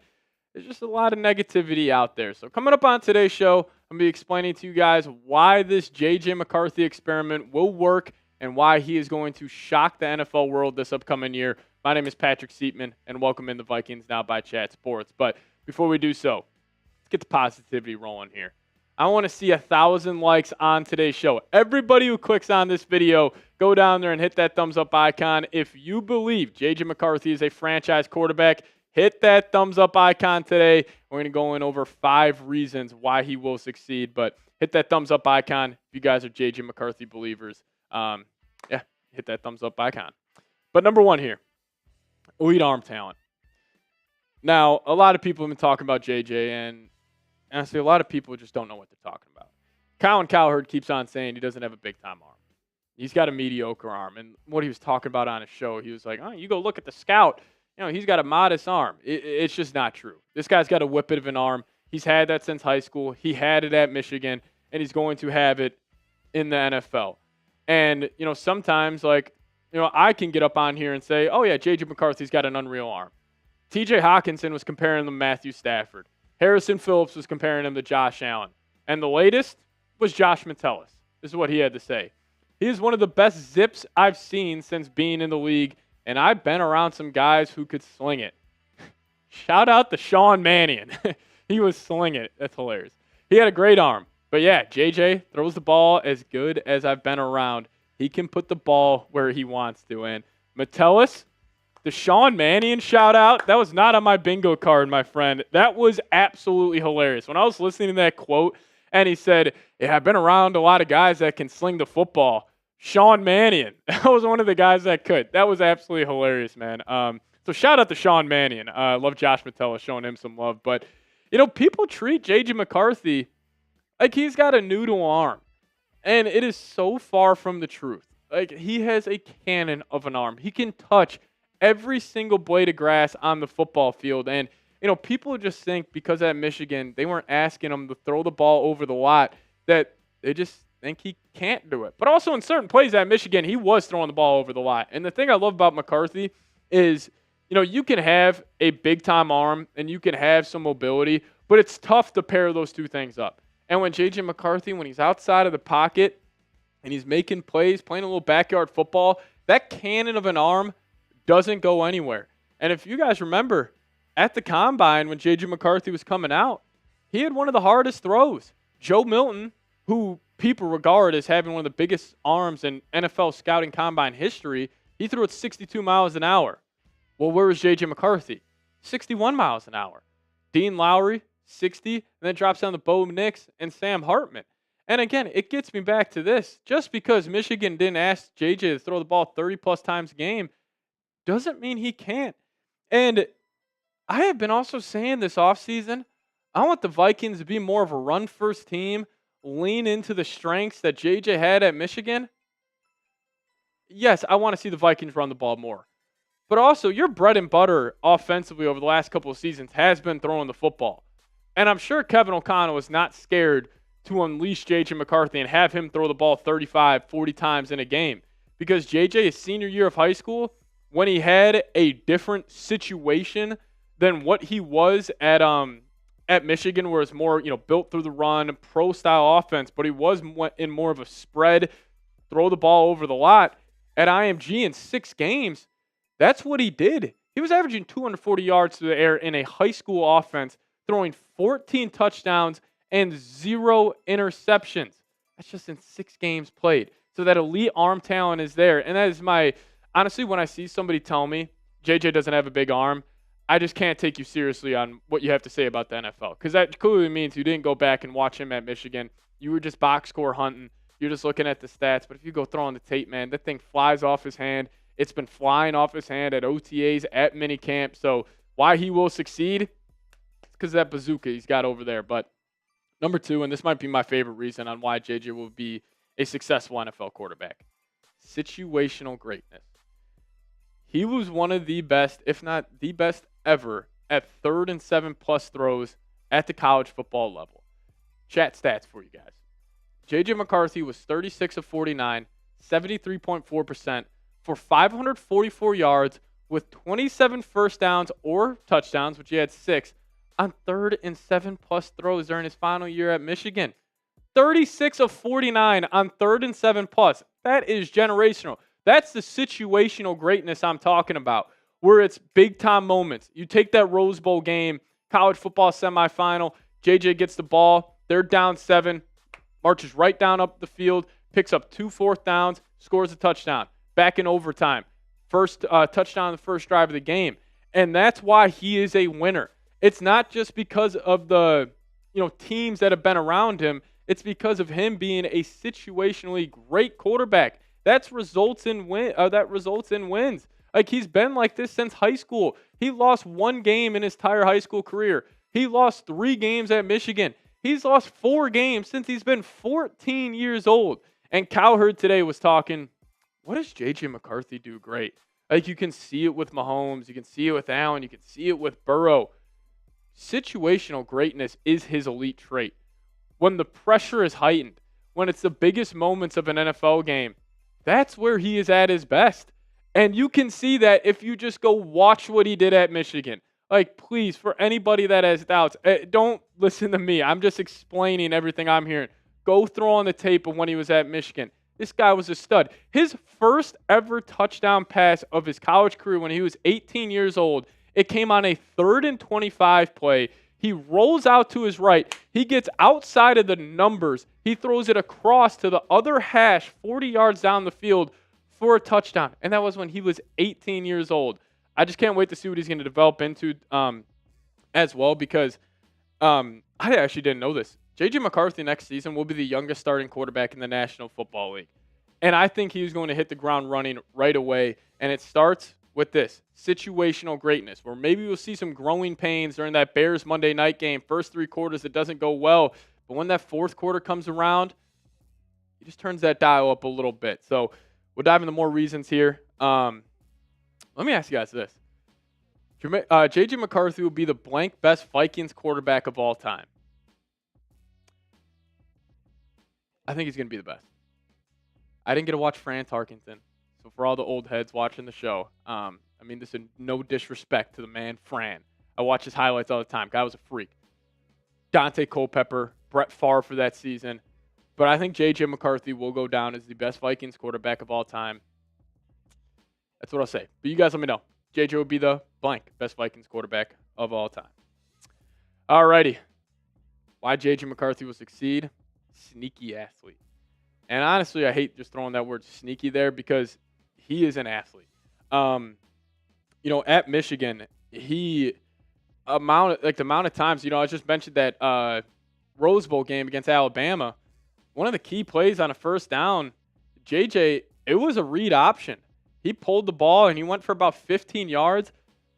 there's just a lot of negativity out there. So coming up on today's show, I'm going to be explaining to you guys why this J.J. McCarthy experiment will work and why he is going to shock the NFL world this upcoming year. My name is Patrick Siepman, and welcome in the Vikings Now by Chat Sports. But before we do so, let's get the positivity rolling here. I want to see 1,000 likes on today's show. Everybody who clicks on this video, go down there and hit that thumbs up icon. If you believe J.J. McCarthy is a franchise quarterback, hit that thumbs up icon today. We're going to go in over 5 reasons why he will succeed, but hit that thumbs up icon if you guys are J.J. McCarthy believers. Hit that thumbs up icon. But number 1 here, elite arm talent. Now, a lot of people have been talking about J.J., and honestly, a lot of people just don't know what they're talking about. Colin Cowherd keeps on saying he doesn't have a big-time arm. He's got a mediocre arm. And what he was talking about on his show, he was like, oh, you go look at the scout. He's got a modest arm. It's just not true. This guy's got a whippet of an arm. He's had that since high school. He had it at Michigan, and he's going to have it in the NFL. And, sometimes, I can get up on here and say, oh, yeah, J.J. McCarthy's got an unreal arm. T.J. Hawkinson was comparing him to Matthew Stafford. Harrison Phillips was comparing him to Josh Allen. And the latest was Josh Metellus. This is what he had to say. He is one of the best zips I've seen since being in the league, and I've been around some guys who could sling it. Shout out to Sean Mannion. He was slinging it. That's hilarious. He had a great arm. But, yeah, J.J. throws the ball as good as I've been around. He can put the ball where he wants to. And Metellus, the Sean Mannion shout out, that was not on my bingo card, my friend. That was absolutely hilarious. When I was listening to that quote, and he said, yeah, I've been around a lot of guys that can sling the football. Sean Mannion. That was one of the guys that could. That was absolutely hilarious, man. So shout out to Sean Mannion. Love Josh Metellus, showing him some love. But, people treat J.J. McCarthy like he's got a noodle arm. And it is so far from the truth. He has a cannon of an arm. He can touch every single blade of grass on the football field. And, people just think because at Michigan they weren't asking him to throw the ball over the lot that they just think he can't do it. But also in certain plays at Michigan, he was throwing the ball over the lot. And the thing I love about McCarthy is, you can have a big-time arm and you can have some mobility, but it's tough to pair those two things up. And when J.J. McCarthy, when he's outside of the pocket and he's making plays, playing a little backyard football, that cannon of an arm doesn't go anywhere. And if you guys remember, at the Combine when J.J. McCarthy was coming out, he had one of the hardest throws. Joe Milton, who people regard as having one of the biggest arms in NFL scouting combine history, he threw it 62 miles an hour. Well, where was J.J. McCarthy? 61 miles an hour. Dean Lowry, 60, and then drops down to Bo Nix and Sam Hartman. And again, it gets me back to this. Just because Michigan didn't ask J.J. to throw the ball 30-plus times a game doesn't mean he can't. And I have been also saying this offseason, I want the Vikings to be more of a run-first team, lean into the strengths that J.J. had at Michigan. Yes, I want to see the Vikings run the ball more. But also, your bread and butter offensively over the last couple of seasons has been throwing the football. And I'm sure Kevin O'Connell was not scared to unleash J.J. McCarthy and have him throw the ball 35, 40 times in a game. Because J.J., his senior year of high school, when he had a different situation than what he was at Michigan, where it's more, built through the run, pro-style offense, but he was in more of a spread, throw the ball over the lot. At IMG in 6 games, that's what he did. He was averaging 240 yards through the air in a high school offense, throwing 14 touchdowns and 0 interceptions. That's just in 6 games played. So that elite arm talent is there. And that is honestly, when I see somebody tell me JJ doesn't have a big arm, I just can't take you seriously on what you have to say about the NFL. Because that clearly means you didn't go back and watch him at Michigan. You were just box score hunting. You're just looking at the stats. But if you go throw on the tape, man, that thing flies off his hand. It's been flying off his hand at OTAs, at minicamp. So why he will succeed? It's because of that bazooka he's got over there. But number 2, and this might be my favorite reason on why JJ will be a successful NFL quarterback, situational greatness. He was one of the best, if not the best ever, at 3rd and 7+ throws at the college football level. Chat stats for you guys. J.J. McCarthy was 36 of 49, 73.4%, for 544 yards with 27 first downs or touchdowns, which he had 6, on 3rd and 7+ throws during his final year at Michigan. 36 of 49 on 3rd and 7+. That is generational. That's the situational greatness I'm talking about, where it's big-time moments. You take that Rose Bowl game, college football semifinal, JJ gets the ball, they're down 7, marches right down up the field, picks up 2 4th downs, scores a touchdown. Back in overtime. First touchdown on the first drive of the game. And that's why he is a winner. It's not just because of the teams that have been around him. It's because of him being a situationally great quarterback. That results in wins. Like, he's been like this since high school. He lost one game in his entire high school career. He lost 3 games at Michigan. He's lost 4 games since he's been 14 years old. And Cowherd today was talking, what does J.J. McCarthy do great? Like, you can see it with Mahomes. You can see it with Allen. You can see it with Burrow. Situational greatness is his elite trait. When the pressure is heightened, when it's the biggest moments of an NFL game, that's where he is at his best. And you can see that if you just go watch what he did at Michigan. Like, please, for anybody that has doubts, don't listen to me. I'm just explaining everything I'm hearing. Go throw on the tape of when he was at Michigan. This guy was a stud. His first ever touchdown pass of his college career when he was 18 years old, it came on a 3rd and 25 play. He rolls out to his right. He gets outside of the numbers. He throws it across to the other hash 40 yards down the field for a touchdown. And that was when he was 18 years old. I just can't wait to see what he's going to develop into as well, because I actually didn't know this. J.J. McCarthy next season will be the youngest starting quarterback in the National Football League. And I think he's going to hit the ground running right away. And it starts with this situational greatness, where maybe we'll see some growing pains during that Bears Monday night game. First 3 quarters, it doesn't go well. But when that 4th quarter comes around, he just turns that dial up a little bit. So we'll dive into more reasons here. Let me ask you guys this. J.J. McCarthy will be the blank best Vikings quarterback of all time. I think he's going to be the best. I didn't get to watch Fran Tarkenton. So for all the old heads watching the show, I mean, this is no disrespect to the man Fran. I watch his highlights all the time. Guy was a freak. Dante Culpepper, Brett Favre for that season. But I think J.J. McCarthy will go down as the best Vikings quarterback of all time. That's what I'll say. But you guys let me know. J.J. will be the blank best Vikings quarterback of all time. All righty. Why J.J. McCarthy will succeed? Sneaky athlete. And honestly, I hate just throwing that word sneaky there, because he is an athlete. At Michigan, the amount of times, I just mentioned that Rose Bowl game against Alabama. One of the key plays on a first down, JJ, it was a read option. He pulled the ball and he went for about 15 yards.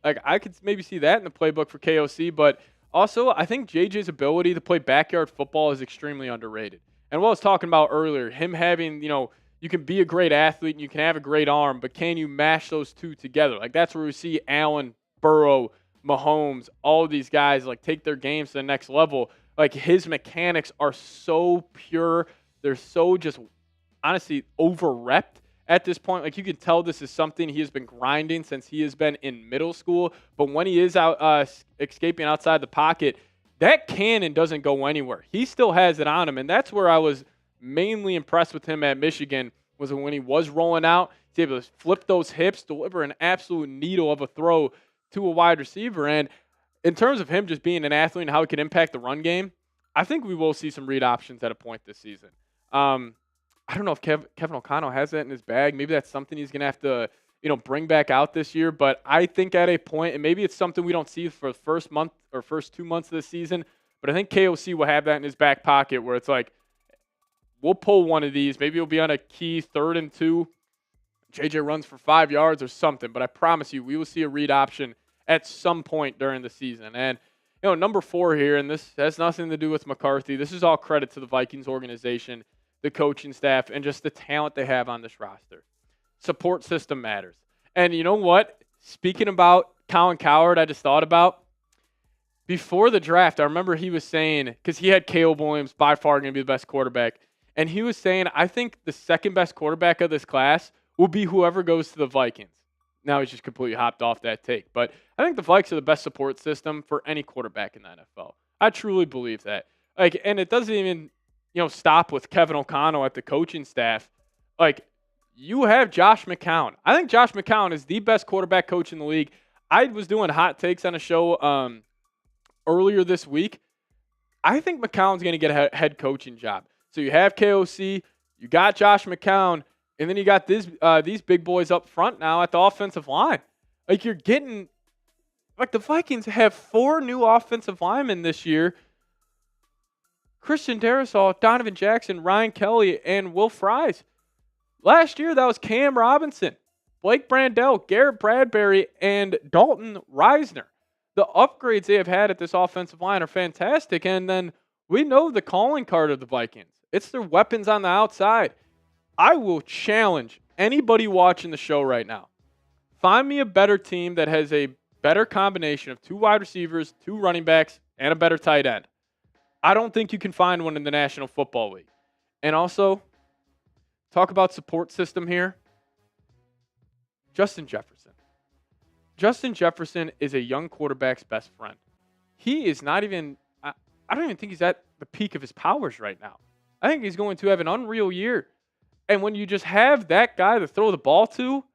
Like, I could maybe see that in the playbook for KOC, but also I think JJ's ability to play backyard football is extremely underrated. And what I was talking about earlier, him having, you can be a great athlete and you can have a great arm, but can you mash those two together? Like, that's where we see Allen, Burrow, Mahomes, all of these guys, like, take their games to the next level. Like, his mechanics are so pure. They're so just, honestly, over-repped at this point. Like, you can tell this is something he has been grinding since he has been in middle school. But when he is out escaping outside the pocket, that cannon doesn't go anywhere. He still has it on him, and that's where I was mainly impressed with him at Michigan, was when he was rolling out, he's able to flip those hips, deliver an absolute needle of a throw to a wide receiver. And in terms of him just being an athlete and how he can impact the run game, I think we will see some read options at a point this season. I don't know if Kevin O'Connell has that in his bag. Maybe that's something he's going to have to, bring back out this year. But I think at a point, and maybe it's something we don't see for the first month or first 2 months of the season, but I think KOC will have that in his back pocket, where it's like, we'll pull one of these. Maybe it'll be on a key 3rd and 2. JJ runs for 5 yards or something. But I promise you, we will see a read option at some point during the season. And, number 4 here, and this has nothing to do with McCarthy. This is all credit to the Vikings organization, the coaching staff, and just the talent they have on this roster. Support system matters. And you know what? Speaking about Colin Cowherd, I just thought about, before the draft, I remember he was saying, because he had Caleb Williams by far going to be the best quarterback, and he was saying, I think the second best quarterback of this class will be whoever goes to the Vikings. Now he's just completely hopped off that take. But I think the Vikes are the best support system for any quarterback in the NFL. I truly believe that. Like, and it doesn't even, stop with Kevin O'Connell at the coaching staff. Like, you have Josh McCown. I think Josh McCown is the best quarterback coach in the league. I was doing hot takes on a show earlier this week. I think McCown's going to get a head coaching job. So you have KOC, you got Josh McCown, and then you got these big boys up front now at the offensive line. Like, you're getting Like, the Vikings have 4 new offensive linemen this year. Christian Darrisaw, Donovan Jackson, Ryan Kelly, and Will Fries. Last year, that was Cam Robinson, Blake Brandell, Garrett Bradbury, and Dalton Reisner. The upgrades they have had at this offensive line are fantastic. And then we know the calling card of the Vikings. It's their weapons on the outside. I will challenge anybody watching the show right now. Find me a better team that has a better combination of 2 wide receivers, 2 running backs, and a better tight end. I don't think you can find one in the National Football League. And also, talk about support system here. Justin Jefferson. Justin Jefferson is a young quarterback's best friend. He is not even, I don't even think he's at the peak of his powers right now. I think he's going to have an unreal year. And when you just have that guy to throw the ball to,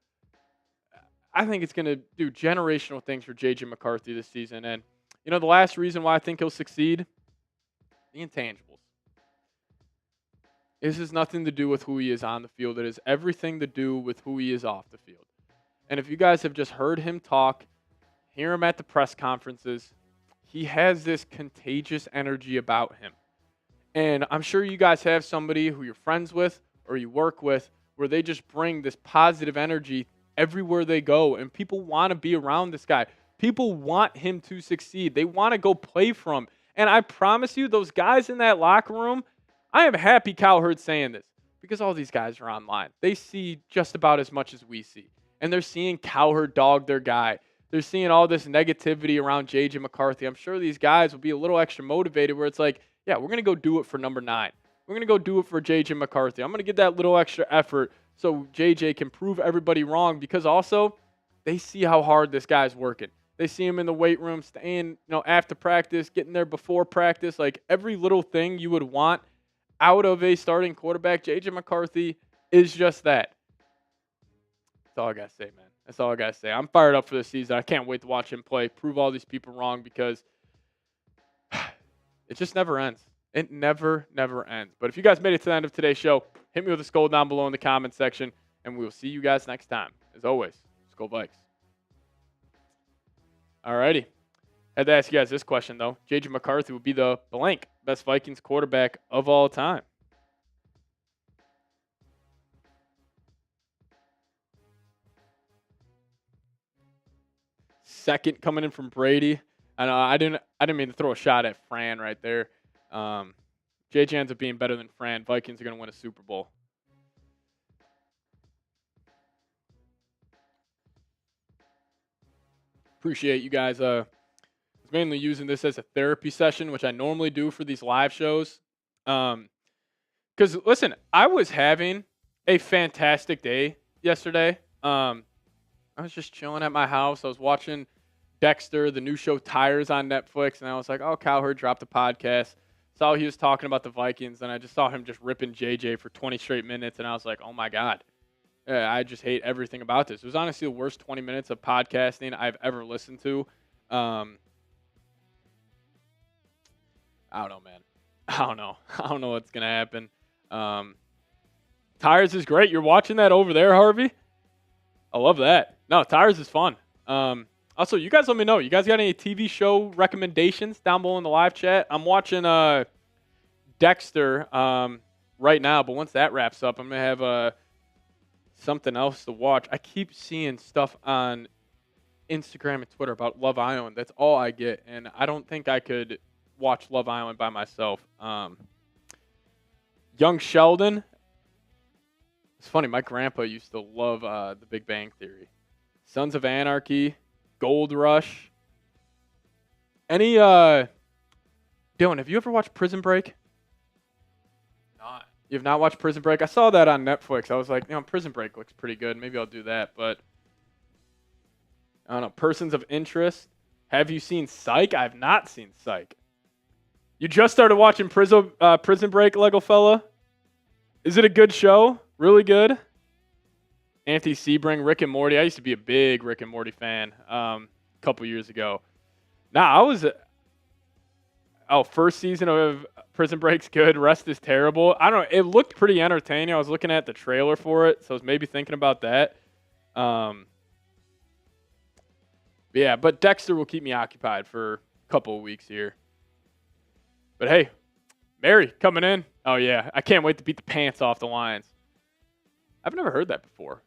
I think it's going to do generational things for J.J. McCarthy this season. And, the last reason why I think he'll succeed, the intangibles. This has nothing to do with who he is on the field. It has everything to do with who he is off the field. And if you guys have just heard him talk, hear him at the press conferences, he has this contagious energy about him. And I'm sure you guys have somebody who you're friends with or you work with where they just bring this positive energy everywhere they go. And people want to be around this guy. People want him to succeed. They want to go play for him. And I promise you, those guys in that locker room, I am happy Cowherd saying this because all these guys are online. They see just about as much as we see. And they're seeing Cowherd dog their guy. They're seeing all this negativity around J.J. McCarthy. I'm sure these guys will be a little extra motivated where it's like, yeah, we're going to go do it for number 9. We're going to go do it for J.J. McCarthy. I'm going to get that little extra effort so J.J. can prove everybody wrong because also they see how hard this guy's working. They see him in the weight room, staying, after practice, getting there before practice. Like every little thing you would want out of a starting quarterback, J.J. McCarthy is just that. That's all I got to say, man. That's all I got to say. I'm fired up for this season. I can't wait to watch him play, prove all these people wrong because it just never ends. It never ends. But if you guys made it to the end of today's show, hit me with a skull down below in the comment section, and we will see you guys next time. As always, Skull Vikes. Alrighty. Had to ask you guys this question, though. J.J. McCarthy will be the blank best Vikings quarterback of all time. Second coming in from Brady. I didn't mean to throw a shot at Fran right there. JJ ends up being better than Fran. Vikings are going to win a Super Bowl. Appreciate you guys. I was mainly using this as a therapy session, which I normally do for these live shows. Because, listen, I was having a fantastic day yesterday. I was just chilling at my house. I was watching Dexter, the new show Tires on Netflix, and I was like, oh, Cowherd dropped a podcast. Saw he was talking about the Vikings, and I just saw him just ripping JJ for 20 straight minutes, and I was like, oh, my God. I just hate everything about this. It was honestly the worst 20 minutes of podcasting I've ever listened to. I don't know, man. I don't know what's going to happen. Tires is great. You're watching that over there, Harvey? I love that. No, Tires is fun. Also, you guys let me know. You guys got any TV show recommendations down below in the live chat? I'm watching Dexter right now, but once that wraps up, I'm going to have something else to watch. I keep seeing stuff on Instagram and Twitter about Love Island. That's all I get, and I don't think I could watch Love Island by myself. Young Sheldon. It's funny, my grandpa used to love The Big Bang Theory. Sons of Anarchy, Gold Rush. Any, Dylan, have you ever watched Prison Break? Not. You have not watched Prison Break? I saw that on Netflix. I was like, Prison Break looks pretty good. Maybe I'll do that, but I don't know. Persons of Interest. Have you seen Psych? I have not seen Psych. You just started watching Prison Break, Lego fella? Is it a good show? Really good? Anthony Sebring, Rick and Morty. I used to be a big Rick and Morty fan a couple years ago. I was first season of Prison Break's good. Rest is terrible. I don't know. It looked pretty entertaining. I was looking at the trailer for it, so I was maybe thinking about that. Yeah, but Dexter will keep me occupied for a couple of weeks here. But hey, Mary coming in. Oh, yeah. I can't wait to beat the pants off the Lions. I've never heard that before.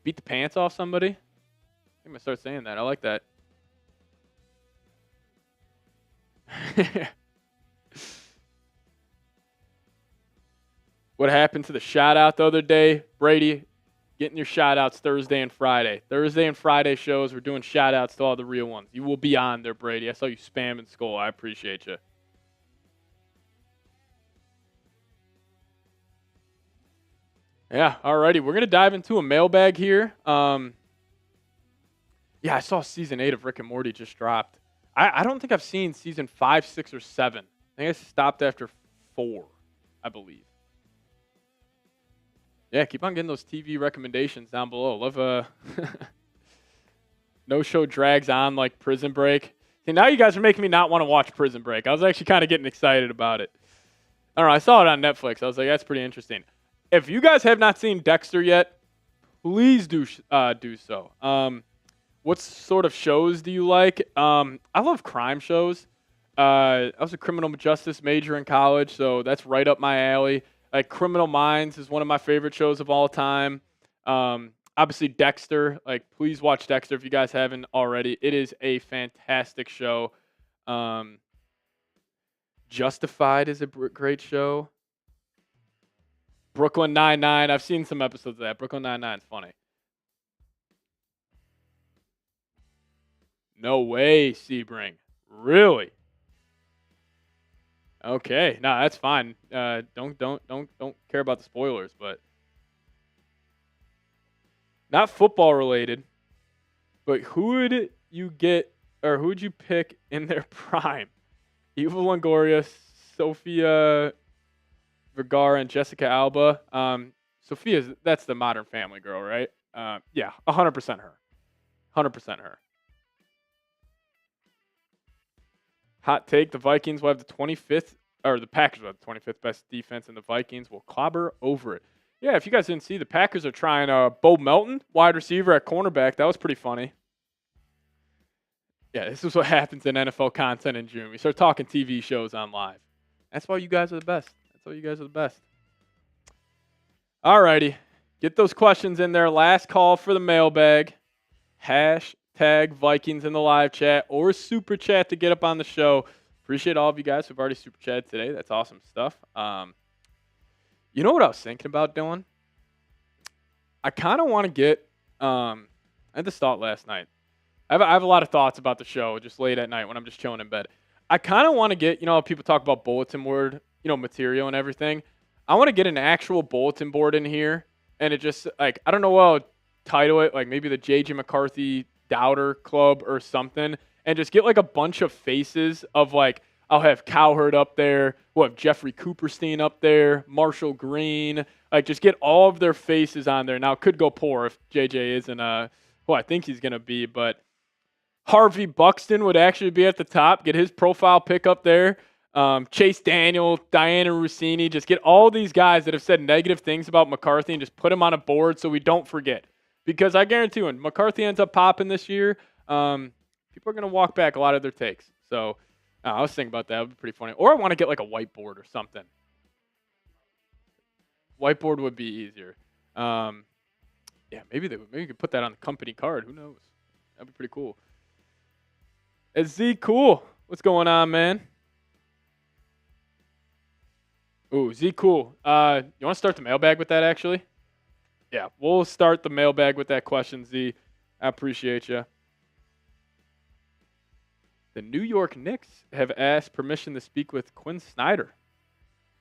Beat the pants off somebody? I think I'm going to start saying that. I like that. What happened to the shout-out the other day? Brady, getting your shout-outs Thursday and Friday. Thursday and Friday shows, we're doing shout-outs to all the real ones. You will be on there, Brady. I saw you spamming Skull. I appreciate you. Yeah, alrighty. We're going to dive into a mailbag here. Yeah, I saw Season 8 of Rick and Morty just dropped. I don't think I've seen Season 5, 6, or 7. I think I stopped after 4, I believe. Yeah, keep on getting those TV recommendations down below. Love no show drags on like Prison Break. See, now you guys are making me not want to watch Prison Break. I was actually kind of getting excited about it. I don't know. I saw it on Netflix. I was like, that's pretty interesting. If you guys have not seen Dexter yet, please do so. What sort of shows do you like? I love crime shows. I was a criminal justice major in college, so that's right up my alley. Like Criminal Minds is one of my favorite shows of all time. Obviously Dexter. Like, please watch Dexter if you guys haven't already. It is a fantastic show. Justified is a great show. Brooklyn Nine-Nine. I've seen some episodes of that. Brooklyn Nine-Nine is funny. No way, Sebring. Really? Okay, no, that's fine. Don't care about the spoilers, but not football related. But who would you get, or who would you pick in their prime? Eva Longoria, Sofia Vergara, and Jessica Alba. That's the Modern Family girl, right? Yeah, 100% her. 100% her. Hot take, the Vikings will have the 25th, or the Packers will have the 25th best defense, and the Vikings will clobber over it. Yeah, if you guys didn't see, the Packers are trying Bo Melton, wide receiver at cornerback. That was pretty funny. Yeah, this is what happens in NFL content in June. We start talking TV shows on live. That's why you guys are the best. Alrighty. Get those questions in there. Last call for the mailbag. Hashtag Vikings in the live chat or super chat to get up on the show. Appreciate all of you guys who've already super chatted today. That's awesome stuff. You know what I was thinking about doing? I kind of want to get I had this thought last night. I have a lot of thoughts about the show just late at night when I'm just chilling in bed. I kind of want to get, people talk about bulletin board, material and everything. I want to get an actual bulletin board in here, and it just, like, I don't know what I'll title it, like maybe the J.J. McCarthy Doubter Club or something, and just get like a bunch of faces of, like, I'll have Cowherd up there, we'll have Jeffrey Cooperstein up there, Marshall Green, like just get all of their faces on there. Now, it could go poor if J.J. isn't who I think he's going to be, but Harvey Buxton would actually be at the top, get his profile pick up there. Chase Daniel, Diana Rossini, just get all these guys that have said negative things about McCarthy and just put them on a board so we don't forget. Because I guarantee when McCarthy ends up popping this year, people are going to walk back a lot of their takes. So I was thinking about that. It would be pretty funny. Or I want to get like a whiteboard or something. Whiteboard would be easier. Yeah, maybe you could put that on the company card. Who knows? That'd be pretty cool. It's Z Cool. What's going on, man? Ooh, Z Cool. You want to start the mailbag with that, actually? Yeah, we'll start the mailbag with that question, Z. I appreciate you. The New York Knicks have asked permission to speak with Quinn Snyder,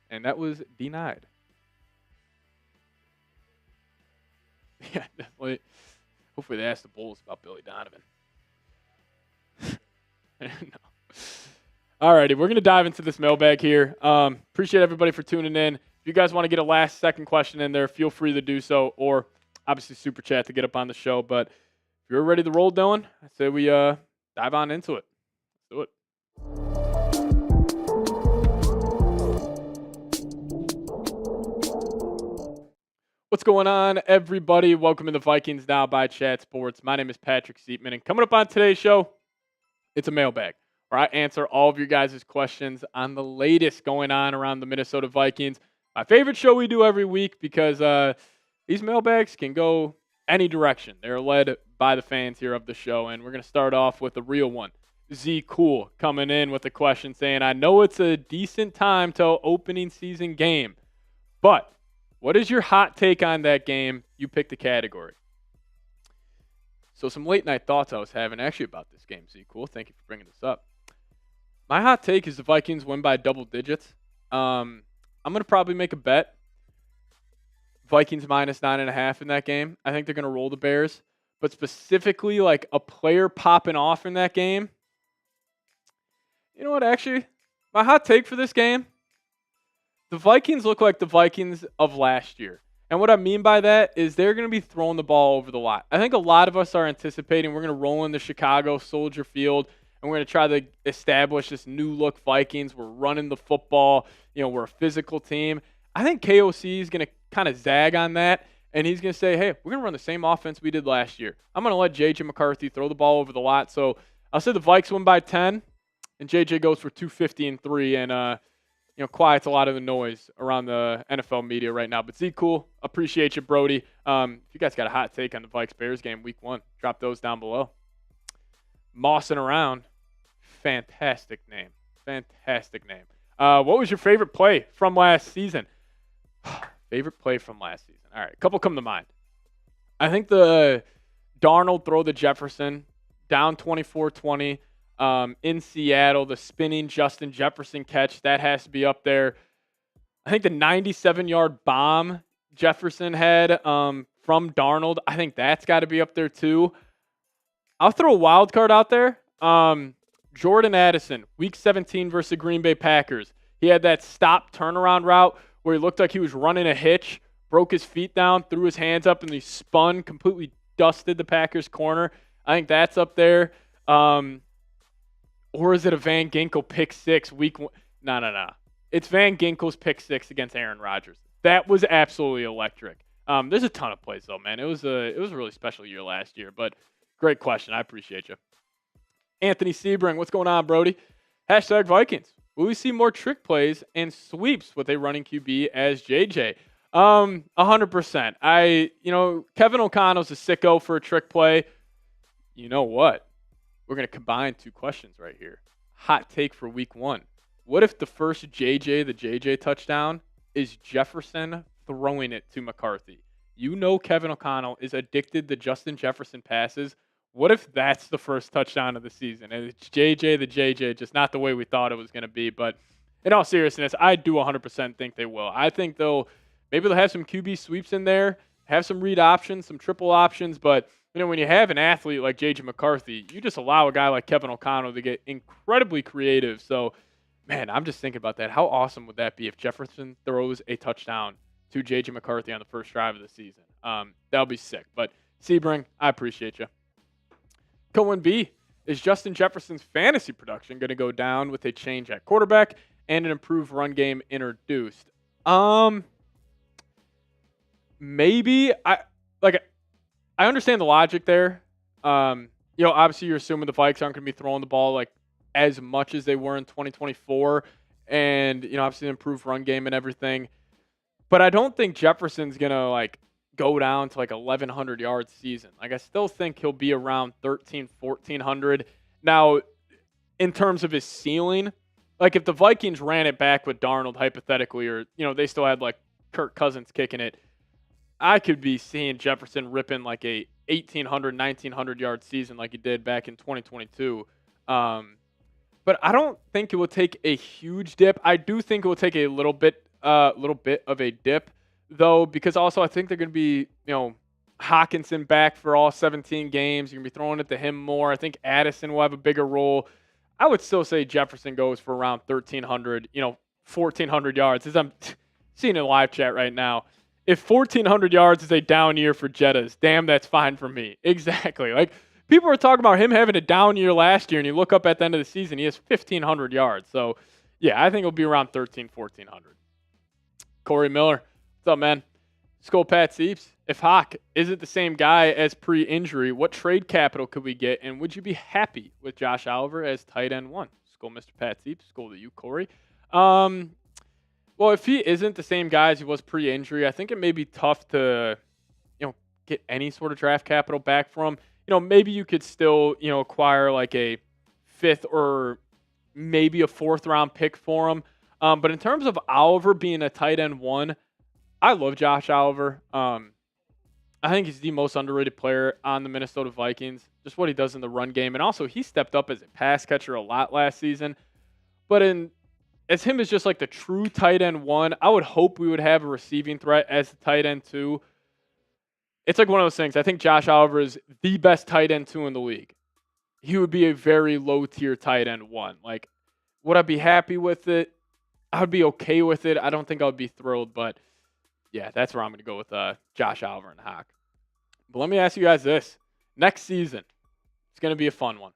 and that was denied. Yeah, definitely. Hopefully they ask the Bulls about Billy Donovan. No. Alrighty, we're going to dive into this mailbag here. Appreciate everybody for tuning in. If you guys want to get a last-second question in there, feel free to do so, or obviously super chat to get up on the show. But if you're ready to roll, Dylan, I say we dive on into it. Let's do it. What's going on, everybody? Welcome to the Vikings Now by Chat Sports. My name is Patrick Siepman, and coming up on today's show, it's a mailbag where I answer all of your guys' questions on the latest going on around the Minnesota Vikings. My favorite show we do every week because these mailbags can go any direction. They're led by the fans here of the show, and we're going to start off with a real one. Z Cool coming in with a question saying, I know it's a decent time till opening season game, but what is your hot take on that game? You pick the category. So some late night thoughts I was having actually about this game, Z Cool. Thank you for bringing this up. My hot take is the Vikings win by double digits. I'm going to probably make a bet. Vikings minus 9.5 in that game. I think they're going to roll the Bears. But specifically, like a player popping off in that game. You know what, actually? My hot take for this game, the Vikings look like the Vikings of last year. And what I mean by that is they're going to be throwing the ball over the lot. I think a lot of us are anticipating we're going to roll into Chicago, Soldier Field, and we're going to try to establish this new look Vikings. We're running the football. We're a physical team. I think KOC is going to kind of zag on that, and he's going to say, hey, we're going to run the same offense we did last year. I'm going to let J.J. McCarthy throw the ball over the lot. So I'll say the Vikes win by 10, and J.J. goes for 250 and 3, and quiets a lot of the noise around the NFL media right now. But Z Cool, appreciate you, Brody. If you guys got a hot take on the Vikes-Bears game week 1, drop those down below. Mossing around, fantastic name. Fantastic name. What was your favorite play from last season? Favorite play from last season. All right, a couple come to mind. I think the Darnold throw to Jefferson, down 24-20. In Seattle, the spinning Justin Jefferson catch, that has to be up there. I think the 97-yard bomb Jefferson had from Darnold, I think that's got to be up there too. I'll throw a wild card out there. Jordan Addison, Week 17 versus the Green Bay Packers. He had that stop turnaround route where he looked like he was running a hitch, broke his feet down, threw his hands up, and he spun, completely dusted the Packers corner. I think that's up there. Or is it a Van Ginkel pick six week 1? No. It's Van Ginkel's pick six against Aaron Rodgers. That was absolutely electric. There's a ton of plays though, man. It was a really special year last year, but great question. I appreciate you. Anthony Sebring, what's going on, Brody? Hashtag Vikings. Will we see more trick plays and sweeps with a running QB as J.J.? 100%. Kevin O'Connell's a sicko for a trick play. You know what? We're going to combine two questions right here. Hot take for week 1. What if the first the J.J. touchdown is Jefferson throwing it to McCarthy? Kevin O'Connell is addicted to Justin Jefferson passes. What if that's the first touchdown of the season? And it's J.J., just not the way we thought it was going to be. But in all seriousness, I do 100% think they will. I think maybe they'll have some QB sweeps in there, have some read options, some triple options. But, when you have an athlete like J.J. McCarthy, you just allow a guy like Kevin O'Connell to get incredibly creative. So, man, I'm just thinking about that. How awesome would that be if Jefferson throws a touchdown to J.J. McCarthy on the first drive of the season? That'll be sick. But, Sebring, I appreciate you. Cohen B, is Justin Jefferson's fantasy production going to go down with a change at quarterback and an improved run game introduced? Maybe. I understand the logic there. Obviously you're assuming the Vikes aren't going to be throwing the ball like as much as they were in 2024, and obviously improved run game and everything. But I don't think Jefferson's going to go down to 1,100 yards season. I still think he'll be around 1,400. Now, in terms of his ceiling, if the Vikings ran it back with Darnold hypothetically, or they still had Kirk Cousins kicking it, I could be seeing Jefferson ripping a 1,800, 1,900 yard season like he did back in 2022. But I don't think it will take a huge dip. I do think it will take a little bit of a dip, though, because also I think they're going to be, Hawkinson back for all 17 games. You're going to be throwing it to him more. I think Addison will have a bigger role. I would still say Jefferson goes for around 1,300, 1,400 yards. As I'm seeing in live chat right now, if 1,400 yards is a down year for Jettas, damn, that's fine for me. Exactly. People are talking about him having a down year last year, and you look up at the end of the season, he has 1,500 yards. So, yeah, I think it'll be around 1,400. Corey Miller, what's up, man? Skull Pat Seeps, if Hawk isn't the same guy as pre-injury, what trade capital could we get, and would you be happy with Josh Oliver as tight end 1? Skull Mr. Pat Seeps, skull to you, Corey. Well, if he isn't the same guy as he was pre-injury, I think it may be tough to, get any sort of draft capital back from him. Maybe you could still, acquire like a 5th or maybe a 4th round pick for him. But in terms of Oliver being a tight end 1, I love Josh Oliver. I think he's the most underrated player on the Minnesota Vikings. Just what he does in the run game. And also, he stepped up as a pass catcher a lot last season. But as him as just like the true tight end 1, I would hope we would have a receiving threat as the tight end 2. It's like one of those things. I think Josh Oliver is the best tight end 2 in the league. He would be a very low-tier tight end 1. Like, would I be happy with it? I would be okay with it. I don't think I would be thrilled, but yeah, that's where I'm going to go with Josh Oliver and Hawk. But let me ask you guys this. Next season, it's going to be a fun one.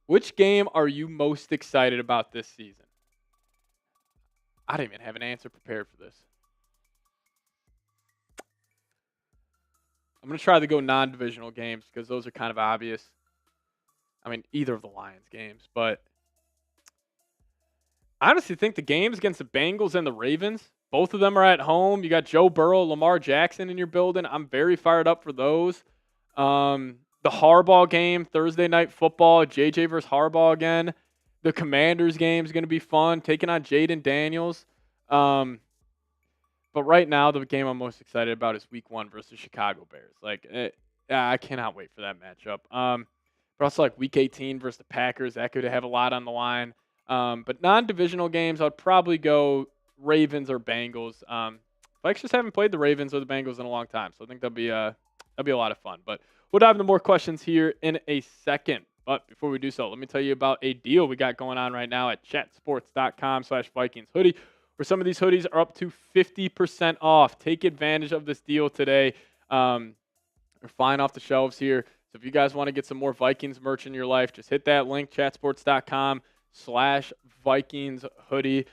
Which game are you most excited about this season? I didn't even have an answer prepared for this. I'm going to try to go non-divisional games because those are kind of obvious. I mean, either of the Lions games, but I honestly think the games against the Bengals and the Ravens, both of them are at home. You got Joe Burrow, Lamar Jackson in your building. I'm very fired up for those. The Harbaugh game, Thursday Night Football, J.J. versus Harbaugh again. The Commanders game is going to be fun, taking on Jaden Daniels. But right now, the game I'm most excited about is Week 1 versus Chicago Bears. I cannot wait for that matchup. But also like Week 18 versus the Packers, that could have a lot on the line. But non-divisional games, I'd probably go Ravens or Bengals. Vikes just haven't played the Ravens or the Bengals in a long time, so I think that'll be a lot of fun. But we'll dive into more questions here in a second. But before we do so, let me tell you about a deal we got going on right now at chatsports.com/Vikings hoodie, where some of these hoodies are up to 50% off. Take advantage of this deal today. They're flying off the shelves here. So if you guys want to get some more Vikings merch in your life, just hit that link, chatsports.com/Vikings hoodie.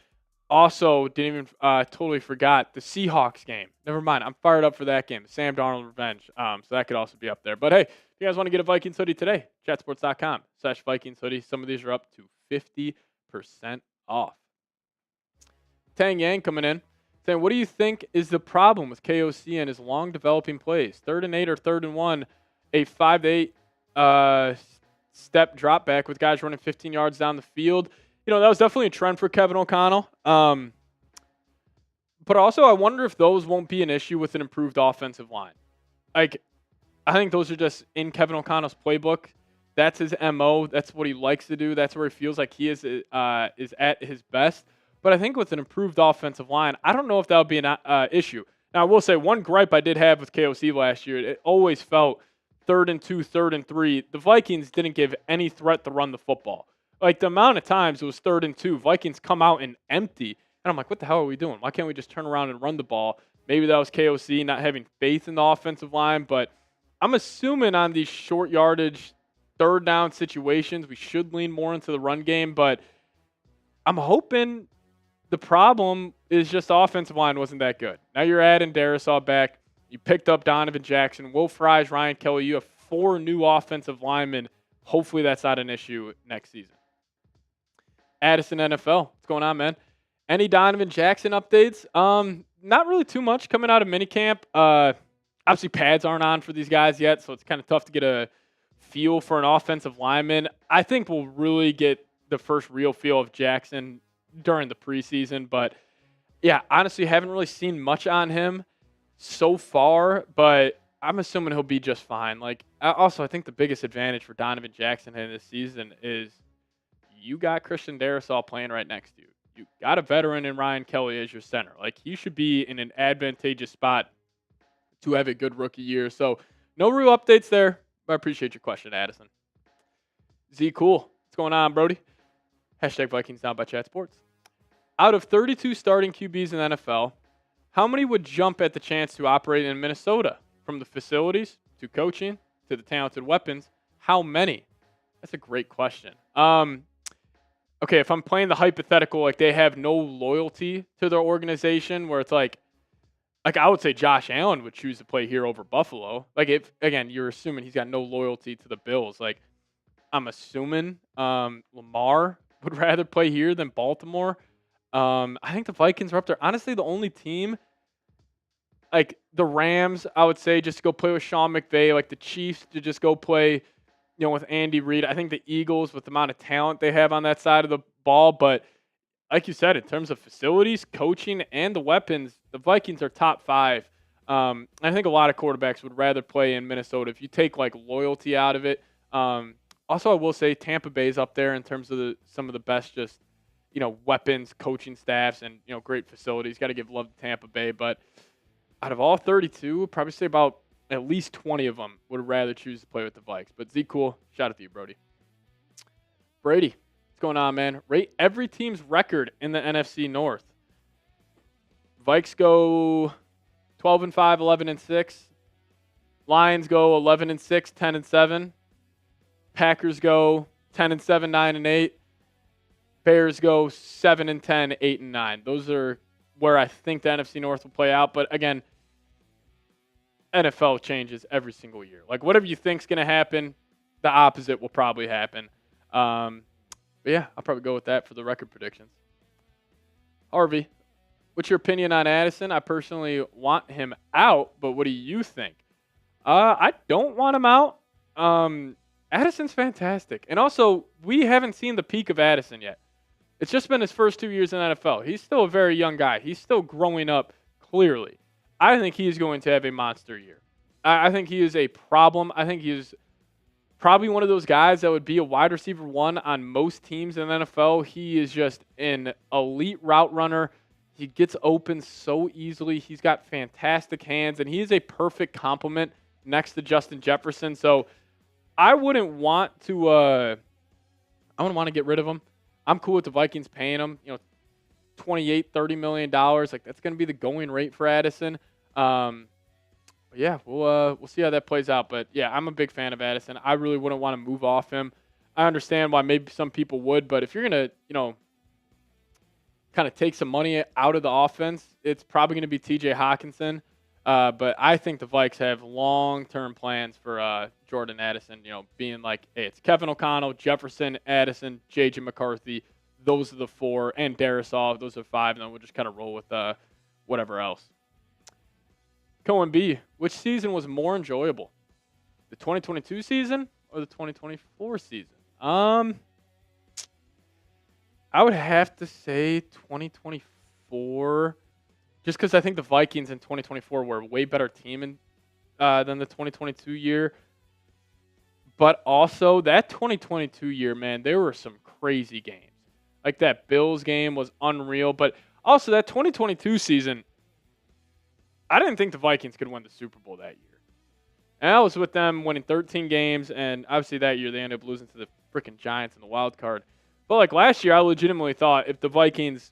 Also, didn't even totally forgot the Seahawks game. Never mind. I'm fired up for that game. Sam Darnold revenge. So that could also be up there. But hey, if you guys want to get a Vikings hoodie today, chatsports.com/Vikings hoodie. Some of these are up to 50% off. Tang Yang coming in saying, what do you think is the problem with KOC and his long developing plays? 3rd and 8 or 3rd and 1, a 5 to 8 step drop back with guys running 15 yards down the field. That was definitely a trend for Kevin O'Connell. But also, I wonder if those won't be an issue with an improved offensive line. I think those are just in Kevin O'Connell's playbook. That's his MO. That's what he likes to do. That's where he feels like he is at his best. But I think with an improved offensive line, I don't know if that would be an issue. Now, I will say one gripe I did have with KOC last year, it always felt 3rd and 2, 3rd and 3. The Vikings didn't give any threat to run the football. Like, the amount of times it was 3rd and 2, Vikings come out and empty. And I'm like, what the hell are we doing? Why can't we just turn around and run the ball? Maybe that was KOC not having faith in the offensive line. But I'm assuming on these short yardage, 3rd down situations, we should lean more into the run game. But I'm hoping the problem is just the offensive line wasn't that good. Now you're adding Darisaw back. You picked up Donovan Jackson, Will Fries, Ryan Kelly. You have 4 new offensive linemen. Hopefully that's not an issue next season. Addison NFL. What's going on, man? Any Donovan Jackson updates? Not really too much coming out of minicamp. Obviously, pads aren't on for these guys yet, so it's kind of tough to get a feel for an offensive lineman. I think we'll really get the first real feel of Jackson during the preseason. But, yeah, honestly, haven't really seen much on him so far, but I'm assuming he'll be just fine. I think the biggest advantage for Donovan Jackson in this season is you got Christian Darisaw playing right next to you. You got a veteran in Ryan Kelly as your center. He should be in an advantageous spot to have a good rookie year. So, no real updates there, but I appreciate your question, Addison. Z Cool. What's going on, Brody? Hashtag Vikings down by Chat Sports. Out of 32 starting QBs in the NFL, how many would jump at the chance to operate in Minnesota? From the facilities to coaching to the talented weapons, how many? That's a great question. Okay, if I'm playing the hypothetical, they have no loyalty to their organization, where it's Like, I would say Josh Allen would choose to play here over Buffalo. Like, if, again, you're assuming he's got no loyalty to the Bills. Like, I'm assuming Lamar would rather play here than Baltimore. I think the Vikings are up there. Honestly, the only team, like the Rams, I would say just to go play with Sean McVay. Like the Chiefs to just go play, with Andy Reid. I think the Eagles, with the amount of talent they have on that side of the ball. But like you said, in terms of facilities, coaching, and the weapons, the Vikings are top 5. I think a lot of quarterbacks would rather play in Minnesota if you take like loyalty out of it. Also, I will say Tampa Bay's up there in terms of some of the best just weapons, coaching staffs, and great facilities. Got to give love to Tampa Bay, but out of all 32, probably say about at least 20 of them would rather choose to play with the Vikes. But Z cool, shout out to you, Brody. Brady, what's going on, man? Rate every team's record in the NFC North. Vikes go 12-5, 11-6. Lions go 11-6, 10-7. Packers go 10-7, 9-8. Bears go 7-10, 8-9. Those are where I think the NFC North will play out. But again, NFL changes every single year. Like whatever you think's going to happen, the opposite will probably happen. But yeah, I'll probably go with that for the record predictions. Harvey, what's your opinion on Addison? I personally want him out, but what do you think? I don't want him out. Addison's fantastic. And also, we haven't seen the peak of Addison yet. It's just been his first 2 years in the NFL. He's still a very young guy. He's still growing up, clearly. I think he is going to have a monster year. I think he is a problem. I think he is probably one of those guys that would be a wide receiver 1 on most teams in the NFL. He is just an elite route runner. He gets open so easily. He's got fantastic hands, and he is a perfect complement next to Justin Jefferson. So I wouldn't want to get rid of him. I'm cool with the Vikings paying him, $28, $30 million. Like that's going to be the going rate for Addison. But yeah, we'll see how that plays out. But yeah, I'm a big fan of Addison. I really wouldn't want to move off him. I understand why maybe some people would, but if you're going to, kind of take some money out of the offense, it's probably going to be TJ Hawkinson. But I think the Vikes have long-term plans for Jordan Addison, being like, hey, it's Kevin O'Connell, Jefferson, Addison, J.J. McCarthy. Those are the 4, and Darisaw. Those are 5, and then we'll just kind of roll with whatever else. Cohen B, which season was more enjoyable? The 2022 season or the 2024 season? I would have to say 2024. Just because I think the Vikings in 2024 were a way better team than the 2022 year. But also, that 2022 year, man, there were some crazy games. Like that Bills game was unreal. But also, that 2022 season, I didn't think the Vikings could win the Super Bowl that year. And I was with them winning 13 games. And obviously, that year, they ended up losing to the freaking Giants in the wild card. But like last year, I legitimately thought if the Vikings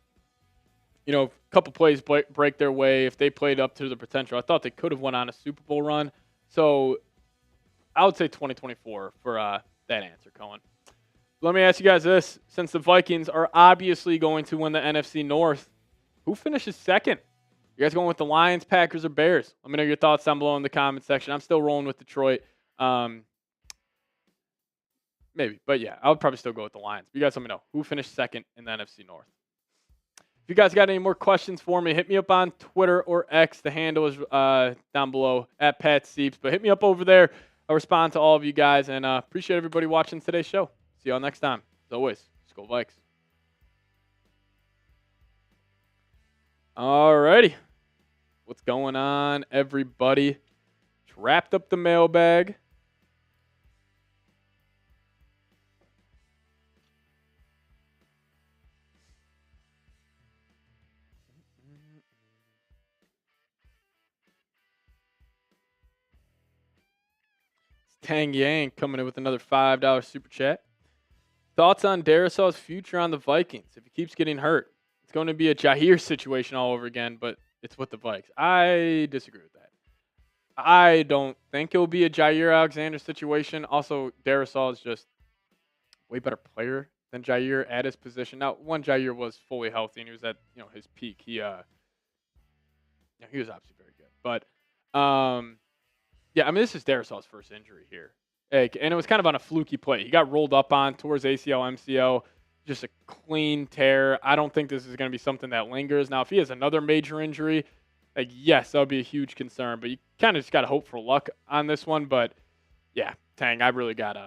a couple plays break their way, if they played up to the potential, I thought they could have went on a Super Bowl run. So I would say 2024 for that answer, Cohen. Let me ask you guys this. Since the Vikings are obviously going to win the NFC North, who finishes second? You guys going with the Lions, Packers, or Bears? Let me know your thoughts down below in the comment section. I'm still rolling with Detroit. Maybe. But yeah, I would probably still go with the Lions. You guys let me know. Who finished second in the NFC North? If you guys got any more questions for me, hit me up on Twitter or X. The handle is down below, at Pat Sieps. But hit me up over there. I'll respond to all of you guys. And appreciate everybody watching today's show. See y'all next time. As always, Skol Vikes. Alrighty. What's going on, everybody? Just wrapped up the mailbag. Tang Yang coming in with another $5 super chat. Thoughts on Darisaw's future on the Vikings if he keeps getting hurt? It's going to be a Jaire situation all over again, but it's with the Vikes. I disagree with that. I don't think it will be a Jaire Alexander situation. Also, Darisaw is just a way better player than Jaire at his position. Now, when Jaire was fully healthy and he was at his peak, he he was obviously very good. But yeah, I mean, this is Darisaul's first injury here. Like, and it was kind of on a fluky play. He got rolled up on towards ACL, MCL, just a clean tear. I don't think this is going to be something that lingers. Now, if he has another major injury, like, yes, that would be a huge concern. But you kind of just got to hope for luck on this one. But yeah, Tang, I really got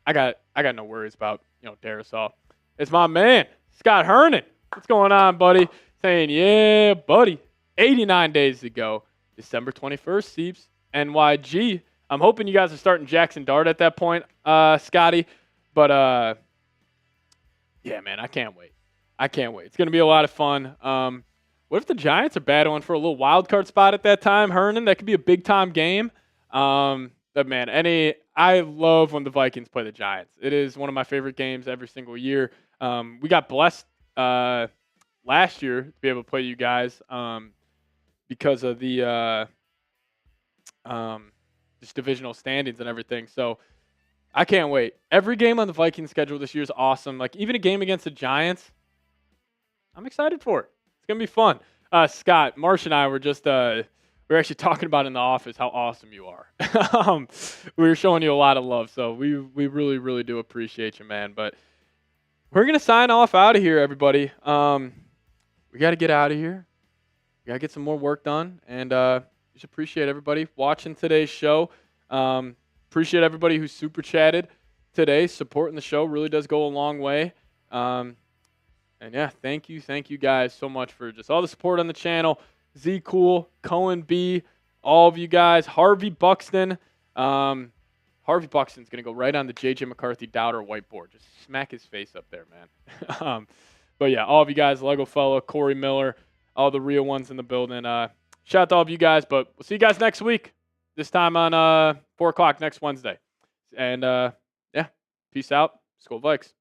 I got no worries about Darisaul. It's my man Scott Hernan. What's going on, buddy? Saying, yeah, buddy. 89 days ago, December 21st, Seeps, NYG. I'm hoping you guys are starting Jackson Dart at that point, Scotty. But, yeah, man, I can't wait. It's going to be a lot of fun. What if the Giants are battling for a little wild card spot at that time, Hernan? That could be a big-time game. But, man, I love when the Vikings play the Giants. It is one of my favorite games every single year. We got blessed last year to be able to play you guys because of the just divisional standings and everything. So I can't wait. Every game on the Vikings schedule this year is awesome. Like, even a game against the Giants, I'm excited for it. It's going to be fun. Scott, Marsh, and I were just we were actually talking about in the office how awesome you are. We were showing you a lot of love, so we really, really do appreciate you, man. But we're going to sign off out of here, everybody. We got to get out of here. We got to get some more work done. And just appreciate everybody watching today's show. Appreciate everybody who super chatted today. Supporting the show really does go a long way. And yeah, thank you guys so much for just all the support on the channel. Z Cool, Cohen B, all of you guys. Harvey Buxton. Harvey Buxton's going to go right on the J.J. McCarthy doubter whiteboard. Just smack his face up there, man. But yeah, all of you guys, Lego Fella, Corey Miller, all the real ones in the building. Shout out to all of you guys, but we'll see you guys next week. This time on 4 o'clock next Wednesday. And yeah, peace out. Skol Vikes.